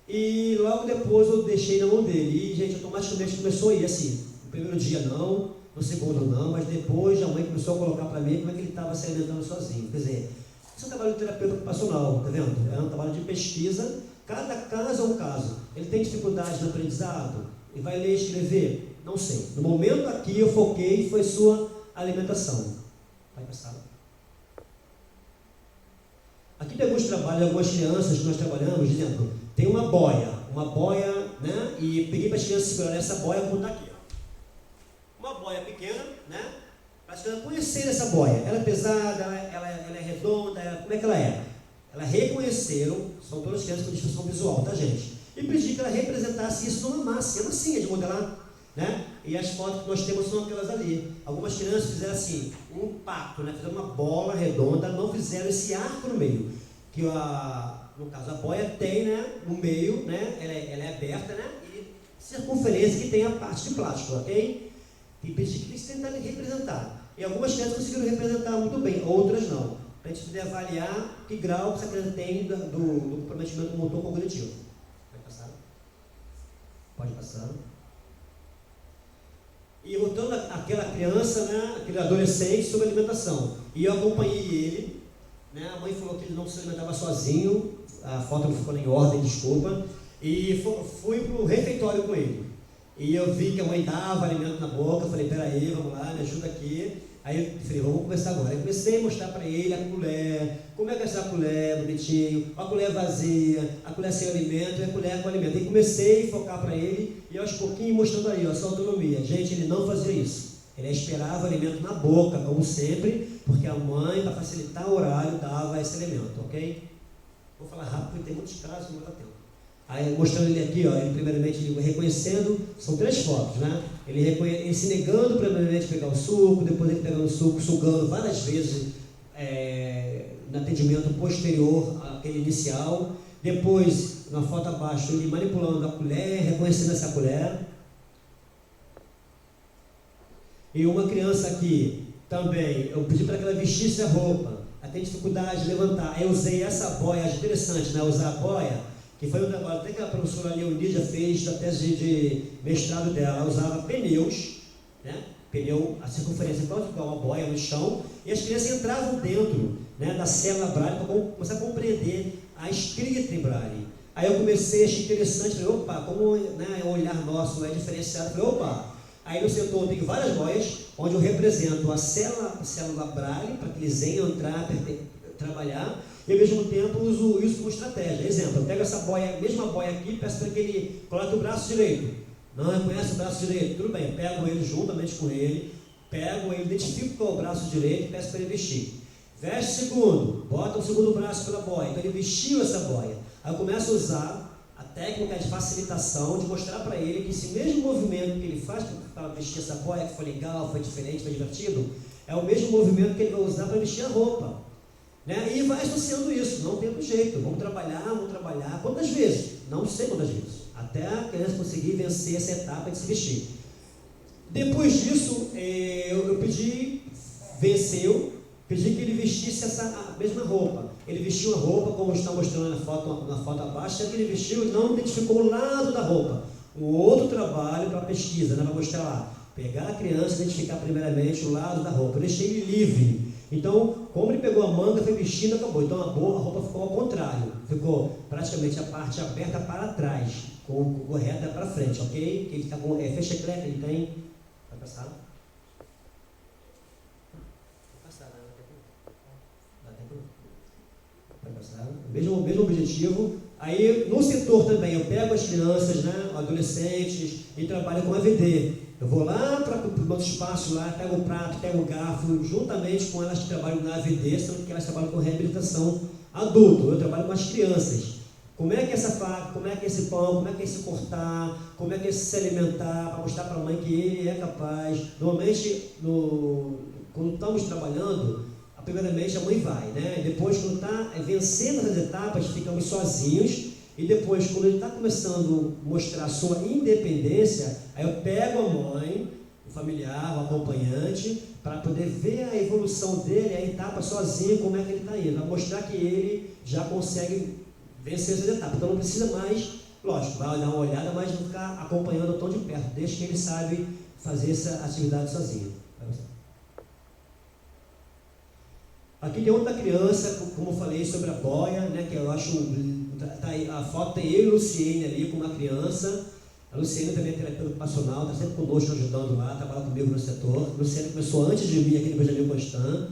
E logo depois eu deixei na mão dele. E, gente, automaticamente começou a ir assim. No primeiro dia não, no segundo não, mas depois a mãe começou a colocar para mim como é que ele estava se alimentando sozinho. Quer dizer, isso é um trabalho de terapeuta ocupacional, tá vendo? É um trabalho de pesquisa, cada caso é um caso. Ele tem dificuldade no aprendizado? Ele vai ler e escrever? Não sei. No momento aqui eu foquei, foi sua alimentação. Vai passar. Aqui tem alguns trabalhos, algumas crianças que nós trabalhamos, dizendo, tem uma boia, né? E peguei para as crianças segurar essa boia, vou botar aqui, ó. Uma boia pequena, né? Para as crianças conhecerem essa boia. Ela é pesada, ela é redonda, como é que ela é? Elas reconheceram, são todas crianças com disfunção visual, tá, gente? E pedi que ela representasse isso numa massinha de modelar, né? E as fotos que nós temos são aquelas ali. Algumas crianças fizeram assim, um pato, né? Fizeram uma bola redonda, não fizeram esse arco no meio. Que no caso a boia tem, né? No meio, né? Ela é aberta, né? E circunferência que tem a parte de plástico, ok? E pedi que eles tentassem representar. E algumas crianças conseguiram representar muito bem, outras não. Para a gente poder avaliar que grau essa criança tem do comprometimento motor cognitivo. Vai passar? Pode passar. E voltando àquela criança, né, aquele adolescente sobre alimentação. E eu acompanhei ele, né, a mãe falou que ele não se alimentava sozinho, a foto não ficou em ordem, desculpa, e fui para o refeitório com ele. E eu vi que a mãe dava alimento na boca, eu falei, peraí, vamos lá, me ajuda aqui. Aí eu falei, vamos começar agora. Eu comecei a mostrar para ele a colher, como é que é essa colher, bonitinho, a colher vazia, a colher sem alimento e a colher com alimento. E comecei a focar para ele e aos pouquinhos mostrando aí, ó, essa autonomia. Gente, ele não fazia isso. Ele esperava o alimento na boca, como sempre, porque a mãe, para facilitar o horário, dava esse alimento, ok? Vou falar rápido, porque tem muitos casos, não dá tempo. Aí mostrando ele aqui, ó, ele primeiramente ele reconhecendo, são 3 fotos, né? Ele se negando primeiramente a pegar o suco, depois ele pegando o suco, sugando várias vezes no atendimento posterior àquele inicial. Depois, na foto abaixo, ele manipulando a colher, reconhecendo essa colher. E uma criança aqui, também, eu pedi para que ela vestisse a roupa, ela tem dificuldade de levantar. Aí eu usei essa boia, acho interessante, né? Usar a boia, que foi um trabalho até que a professora Leonídia fez da tese de mestrado dela. Ela usava pneus, né? Pneu, a circunferência igual uma boia no chão, e as crianças entravam dentro, né, da célula Braille para começar a compreender a escrita em Braille. Aí eu comecei, achei interessante, falei, opa, como, né, o olhar nosso é diferenciado, falei, opa. Aí no setor eu tenho várias boias, onde eu represento a célula Braille, para que eles venham entrar, trabalhar, e ao mesmo tempo uso isso como estratégia. Exemplo, eu pego essa boia, mesma boia aqui, peço para que ele coloque o braço direito. Não reconhece o braço direito, tudo bem, pego ele juntamente com ele, identifico qual é o braço direito e peço para ele vestir. Veste o segundo, bota o segundo braço pela boia, então ele vestiu essa boia. Aí eu começo a usar a técnica de facilitação, de mostrar para ele que esse mesmo movimento que ele faz para vestir essa boia, que foi legal, foi diferente, foi divertido, é o mesmo movimento que ele vai usar para vestir a roupa. Né? E vai associando isso, não tem outro jeito, vamos trabalhar, quantas vezes? Não sei quantas vezes, até a criança conseguir vencer essa etapa de se vestir. Depois disso, eu pedi que ele vestisse a mesma roupa. Ele vestiu a roupa, como está mostrando na foto abaixo, que ele vestiu e não identificou o lado da roupa. Um outro trabalho para pesquisa, né, para mostrar lá. Pegar a criança e identificar primeiramente o lado da roupa. Eu deixei ele livre. Então, como ele pegou a manga, foi vestido, acabou. Então a roupa ficou ao contrário. Ficou praticamente a parte aberta para trás, com reta para frente, ok? Que ele está com fecha-cleca, ele tem. Vai passar? Vai passar, dá tempo. Vai passar. Mesmo objetivo, Aí, no setor também, eu pego as crianças, né, adolescentes, e trabalho com AVD. Eu vou lá para o nosso espaço lá, pego o prato, pego o garfo, juntamente com elas que trabalham na AVD, sendo que elas trabalham com reabilitação adulto. Eu trabalho com as crianças. Como é que é essa faca, como é que é esse pão, como é que é esse cortar, como é que é se alimentar, para mostrar para a mãe que ele é capaz. Normalmente, quando estamos trabalhando, primeiramente a mãe vai, né? Depois, quando está vencendo essas etapas, ficamos sozinhos. E depois, quando ele está começando a mostrar a sua independência, aí eu pego a mãe, o familiar, o acompanhante, para poder ver a evolução dele, a etapa sozinho, como é que ele está indo, para mostrar que ele já consegue vencer essas etapas. Então não precisa mais, lógico, vai dar uma olhada, mas não ficar acompanhando tão de perto, desde que ele sabe fazer essa atividade sozinho. Aqui tem outra criança, como eu falei, sobre a boia, né, que eu acho, a foto tem eu e Luciene ali com uma criança. A Luciene também é terapeuta ocupacional, está sempre conosco ajudando lá, trabalha comigo no setor. A Luciene começou antes de mim aqui no Benjamin Constant.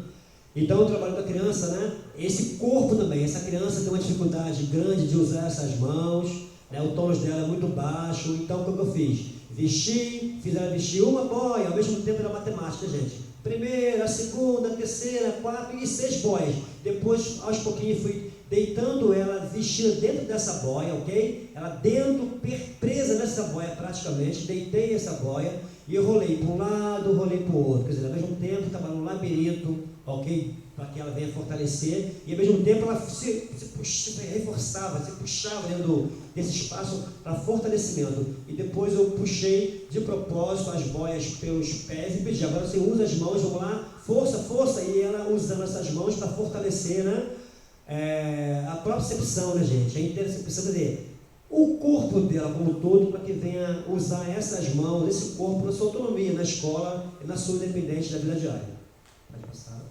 Então eu trabalho com a criança, né? Esse corpo também, essa criança tem uma dificuldade grande de usar essas mãos, né? O tônus dela é muito baixo. Então o que eu fiz? Fiz ela vestir uma boia, ao mesmo tempo era matemática, gente. Primeira, segunda, terceira, 4 e 6 boias. Depois, aos pouquinhos, fui deitando ela, vestindo dentro dessa boia, ok? Ela dentro, presa nessa boia praticamente. Deitei essa boia e eu rolei para um lado, rolei para o outro. Quer dizer, ao mesmo tempo, estava no labirinto, ok? Para que ela venha fortalecer. E ao mesmo tempo, ela se reforçava, se puxava dentro desse espaço para fortalecimento. E depois eu puxei de propósito as boias pelos pés e pedi, agora você usa as mãos, vamos lá, força, força, e ela usando essas mãos para fortalecer, né? A propriocepção, né, gente? A interocepção, quer dizer, o corpo dela como um todo, para que venha usar essas mãos, esse corpo na sua autonomia, na escola e na sua independência da vida diária. Pode passar.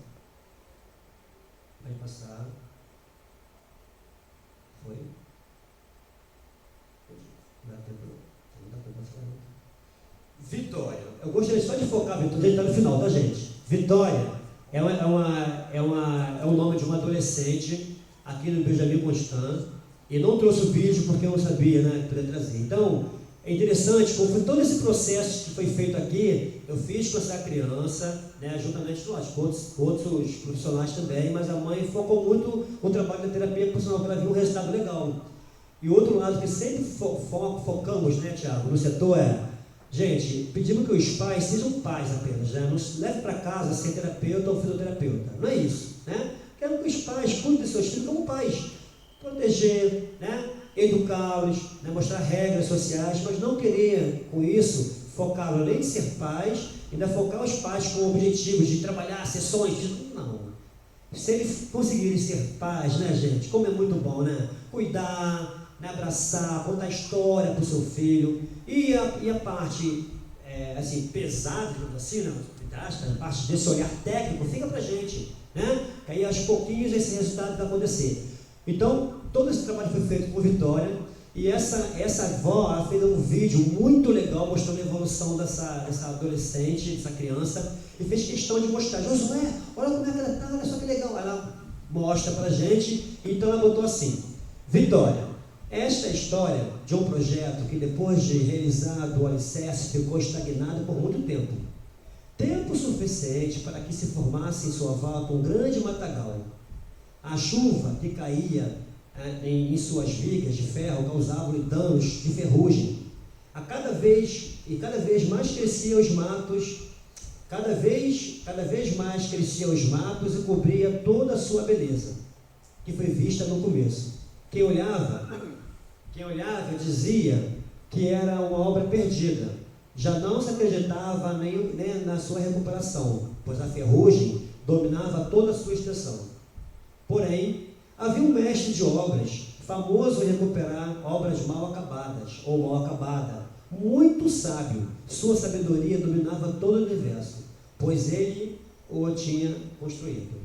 Pode passar. Foi? Dá tempo não. Não dá tempo para falar. Vitória. Eu gostaria só de focar, Vitória, a gente está no final, tá, gente? Vitória é o nome de uma adolescente aqui no Benjamin Constant. E não trouxe o vídeo porque eu não sabia, né, para trazer. Então, é interessante, como foi todo esse processo que foi feito aqui, eu fiz com essa criança, né, juntamente com outros profissionais também, mas a mãe focou muito no trabalho da terapia ocupacional para ver um resultado legal. E o outro lado que sempre focamos, né, Tiago, no setor gente, pedimos que os pais sejam pais apenas, né? Não se leve para casa ser terapeuta ou fisioterapeuta, não é isso, né? Quero que os pais cuidem dos seus filhos como pais, proteger, né? Educá-los, né? Mostrar regras sociais, mas não querer com isso focar, além de ser pais, ainda focar os pais com objetivos de trabalhar sessões, não. Se eles conseguirem ser pais, né, gente, como é muito bom, né? Cuidar, né? Abraçar, contar história para o seu filho. E a parte, assim, pesada, digamos assim, né? A parte desse olhar técnico, fica para a gente, né? Que aí aos pouquinhos esse resultado vai acontecer. Então, todo esse trabalho foi feito com Vitória, e essa avó, ela fez um vídeo muito legal mostrando a evolução dessa adolescente, dessa criança, e fez questão de mostrar, Josué, olha como é que ela está, olha só que legal. Ela mostra pra gente, então ela botou assim, Vitória, esta é a história de um projeto que depois de realizado o alicerce ficou estagnado por muito tempo. Tempo suficiente para que se formasse em sua volta um grande matagal. A chuva que caía em suas vigas de ferro causava-lhe danos de ferrugem. Cada vez mais cresciam os matos, cada vez mais cresciam os matos e cobria toda a sua beleza, que foi vista no começo. Quem olhava dizia que era uma obra perdida. Já não se acreditava nem na sua recuperação, pois a ferrugem dominava toda a sua extensão. Porém, havia um mestre de obras, famoso em recuperar obras mal acabadas ou mal acabada, muito sábio. Sua sabedoria dominava todo o universo, pois ele o tinha construído.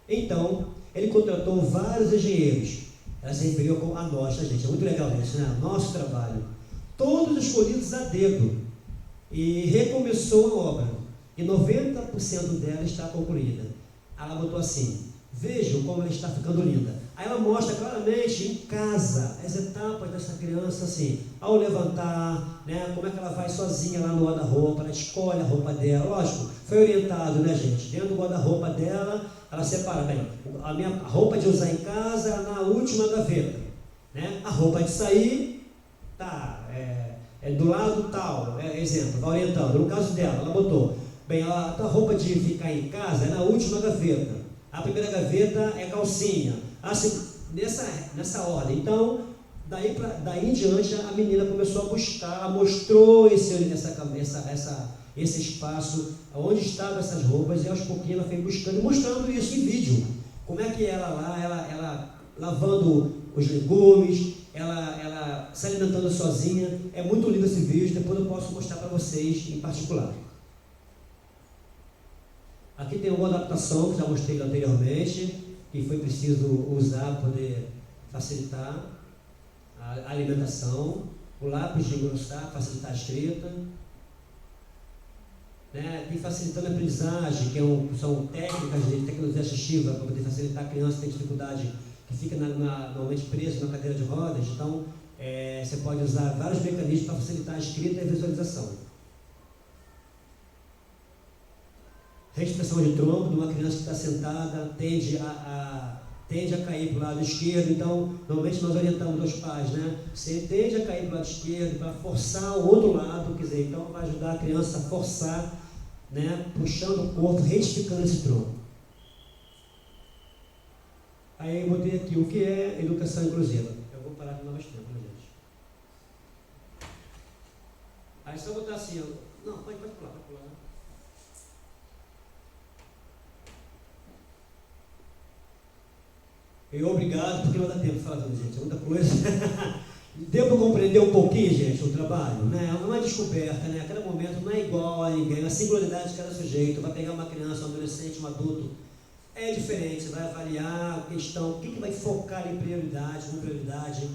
Então, ele contratou vários engenheiros. Ela se referiu a nós, tá, gente? É muito legal isso, né? Nosso trabalho. Todos escolhidos a dedo. E recomeçou a obra. E 90% dela está concluída. Ela botou assim, vejam como ela está ficando linda. Aí ela mostra claramente em casa as etapas dessa criança, assim, ao levantar, né, como é que ela vai sozinha lá no guarda-roupa, ela escolhe a roupa dela, lógico, foi orientado, né, gente? Dentro do guarda-roupa dela, ela separa, bem, a minha roupa de usar em casa é na última gaveta, né? A roupa de sair, tá, é do lado tal, exemplo, vai orientando. No caso dela, ela botou, bem, a roupa de ficar em casa é na última gaveta, a primeira gaveta é calcinha, nessa ordem. Então, daí em diante, a menina começou a buscar, mostrou esse espaço, onde estavam essas roupas, e aos pouquinhos ela foi buscando, mostrando isso em vídeo. Como é que ela lavando os legumes, ela se alimentando sozinha. É muito lindo esse vídeo, depois eu posso mostrar para vocês em particular. Aqui tem uma adaptação que já mostrei anteriormente, que foi preciso usar para poder facilitar a alimentação, o lápis de engrossar, facilitar a escrita, né? Tem facilitando a aprendizagem, que são técnicas de tecnologia assistiva para poder facilitar a criança que tem dificuldade, que fica normalmente preso na cadeira de rodas. Então, você pode usar vários mecanismos para facilitar a escrita e a visualização. Reexpressão de tronco de uma criança que está sentada, tende a cair para o lado esquerdo. Então, normalmente nós orientamos os pais, né? Você tende a cair para o lado esquerdo para forçar o outro lado, quer dizer, então vai ajudar a criança a forçar, né? Puxando o corpo, retificando esse tronco. Aí eu botei aqui o que é educação inclusiva. Eu vou parar de dar mais tempo, né, gente? Aí só botar assim, ó. Não, pode pular. Eu obrigado, porque não dá tempo de falar tudo, gente, é muita coisa. Deu para compreender um pouquinho, gente, o trabalho, né? É uma descoberta, né? A cada momento não é igual a ninguém, a singularidade de cada sujeito. Vai pegar uma criança, um adolescente, um adulto, é diferente. Você vai avaliar a questão, o que vai focar em prioridade, não prioridade,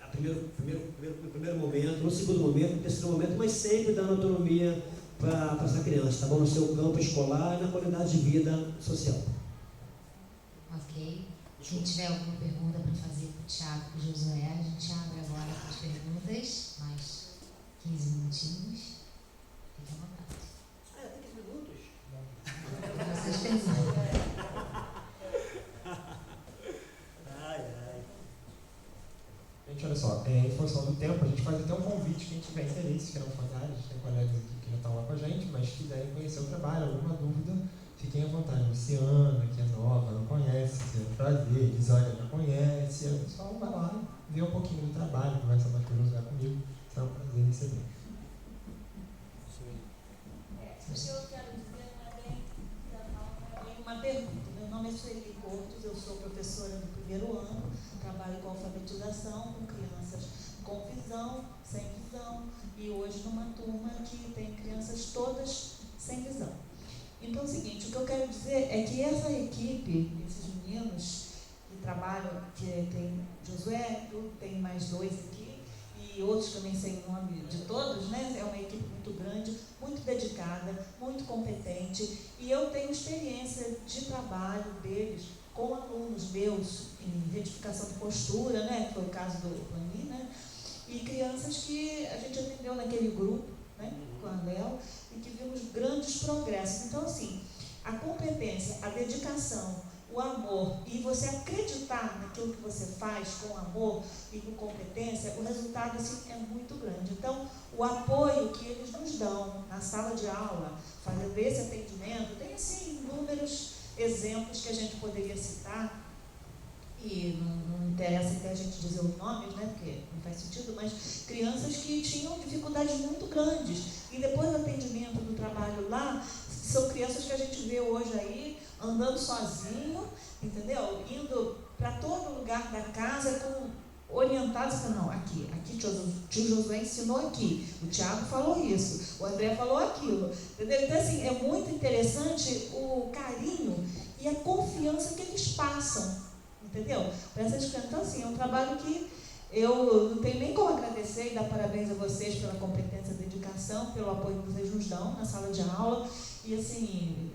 no primeiro momento, no segundo momento, no terceiro momento, mas sempre dando autonomia para essa criança, tá bom? No seu campo escolar e na qualidade de vida social. Ok. Quem tiver alguma pergunta para fazer para o Thiago e para o Josué, a gente abre agora para as perguntas, mais 15 minutinhos. Fique à vontade. Tem 15 minutos? Para vocês perguntam. Gente, olha só, em função do tempo, a gente faz até um convite, quem tiver interesse, que não for da área, a gente tem colegas aqui que já estão lá com a gente, mas quiserem conhecer o trabalho, alguma dúvida, fiquem à vontade. Luciana, que é nova, não conhece, é um prazer. Lisânia já conhece. O pessoal vai lá, vê um pouquinho do trabalho, conversa mais com o José comigo. Será um prazer receber. O que eu quero dizer não é bem uma pergunta. Meu nome é Sueli Cortes, eu sou professora do primeiro ano, trabalho com alfabetização com crianças com visão, sem visão, e hoje numa turma que tem crianças todas sem visão. Então é o seguinte, o que eu quero dizer é que essa equipe, esses meninos que trabalham, que tem Josué, tem mais 2 aqui, e outros que eu nem sei o nome de todos, né? É uma equipe muito grande, muito dedicada, muito competente, e eu tenho experiência de trabalho deles com alunos meus em retificação de postura, né? Que foi o caso do Plani, né? E crianças que a gente atendeu naquele grupo, né? Com a Léo, e que vimos grandes progressos. Então, assim, a competência, a dedicação, o amor e você acreditar naquilo que você faz com amor e com competência, o resultado assim, é muito grande. Então, o apoio que eles nos dão na sala de aula, fazendo esse atendimento, tem assim inúmeros exemplos que a gente poderia citar, e não interessa até a gente dizer os nomes, né, porque não faz sentido, mas crianças que tinham dificuldades muito grandes, e depois do atendimento do trabalho lá, são crianças que a gente vê hoje aí, andando sozinho, entendeu? Indo para todo lugar da casa, orientados, não, aqui tio Josué ensinou aqui, o Thiago falou isso, o André falou aquilo, entendeu? Então, assim, é muito interessante o carinho e a confiança que eles passam, entendeu? Para essas crianças. Então, assim, é um trabalho que eu não tenho nem como agradecer e dar parabéns a vocês pela competência e dedicação, pelo apoio que vocês nos dão na sala de aula, e, assim,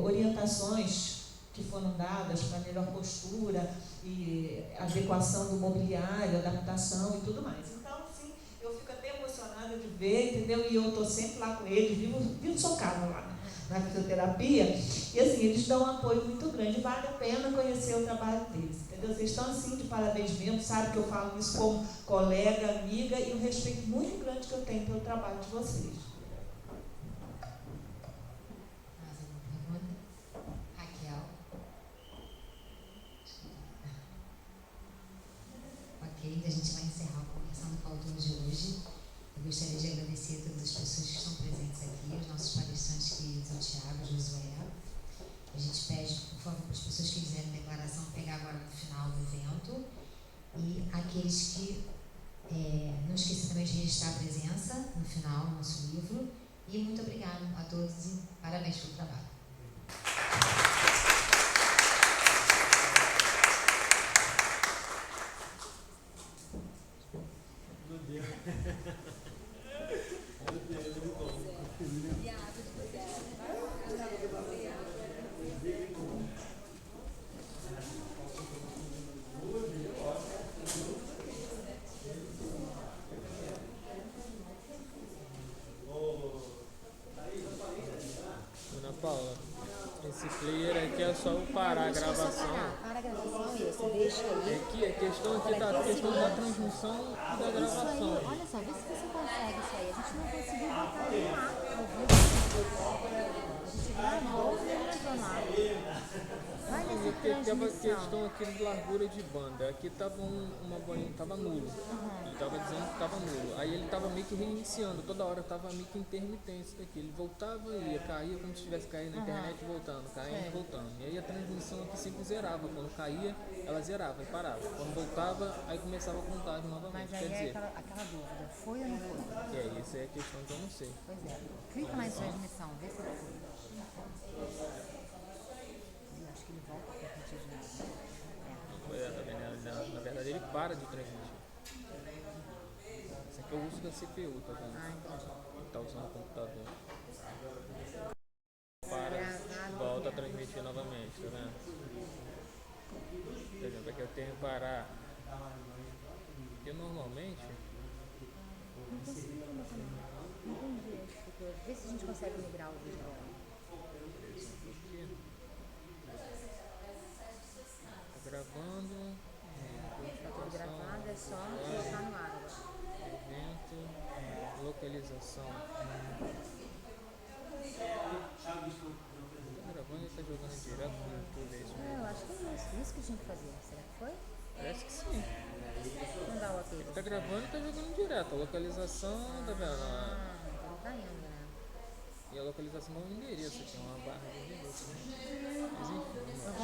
orientações que foram dadas para melhor postura e adequação do mobiliário, adaptação e tudo mais. Então, sim, eu fico até emocionada de ver, entendeu? E eu estou sempre lá com eles, vivo socada lá na fisioterapia, e assim, eles dão um apoio muito grande, vale a pena conhecer o trabalho deles, entendeu? Vocês estão assim de parabéns mesmo, sabe que eu falo isso como colega, amiga, e um respeito muito grande que eu tenho pelo trabalho de vocês. Mais alguma pergunta? Raquel. Ok, a gente vai encerrar a conversação com autores de hoje. Eu gostaria de agradecer a todas as pessoas que estão presentes aqui, os nossos palestrantes queridos, o Tiago, o Josué. A gente pede, por favor, para as pessoas que quiserem declaração, pegar agora no final do evento. E aqueles que não esqueçam também de registrar a presença no final do nosso livro. E muito obrigada a todos e parabéns pelo trabalho. Ana Paula, esse player aqui é só eu parar a gravação. Para a gravação e você deixa aí. Aqui é questão aqui da questão da transmissão e da gravação. Aí, olha só, vê se você consegue isso aí. A gente não conseguiu botar no ar ao vivo. A gente gravou e não entrou no ar. Vai nessa Porque tava transmissão. questão aqui de largura de banda. Aqui tava uma bolinha, tava nulo. Ele tava dizendo que tava nulo. Aí ele tava meio que reiniciando, toda hora tava meio que intermitência daqui. Ele voltava e ia, caía como se estivesse caindo na internet, voltando, caindo e voltando. E aí a transmissão aqui sempre zerava. Quando caía, ela zerava e parava. Quando voltava, aí começava a contagem novamente. Mas aí Quer dizer, aquela dúvida, foi ou não foi? isso aí é questão que eu não sei. Pois é. Clica lá em transmissão, vê se ele foi. Eu acho que ele volta a repetir de novo. Tá vendo? Na verdade ele para de transmitir. Esse aqui é o uso da CPU, tá vendo? Ele tá usando o computador. Para, volta a transmitir novamente, tá vendo? Por exemplo, aqui eu tenho que parar. Porque normalmente. Não consegui também. Não entendi. Vê se a gente consegue migrar o vídeo agora. Tá gravando. Tá tudo gravado, é só colocar no ar agora. Evento, localização. Tá gravando e tá jogando direto no YouTube, é isso mesmo? Eu acho que é isso. Isso que tinha que fazer. Será que foi? Parece que sim. Não dá o ok. Ele tá gravando e tá jogando direto. A localização, tá vendo? Então tá indo, né? E a localização do endereço aqui, uma barra de endereço. Mas enfim.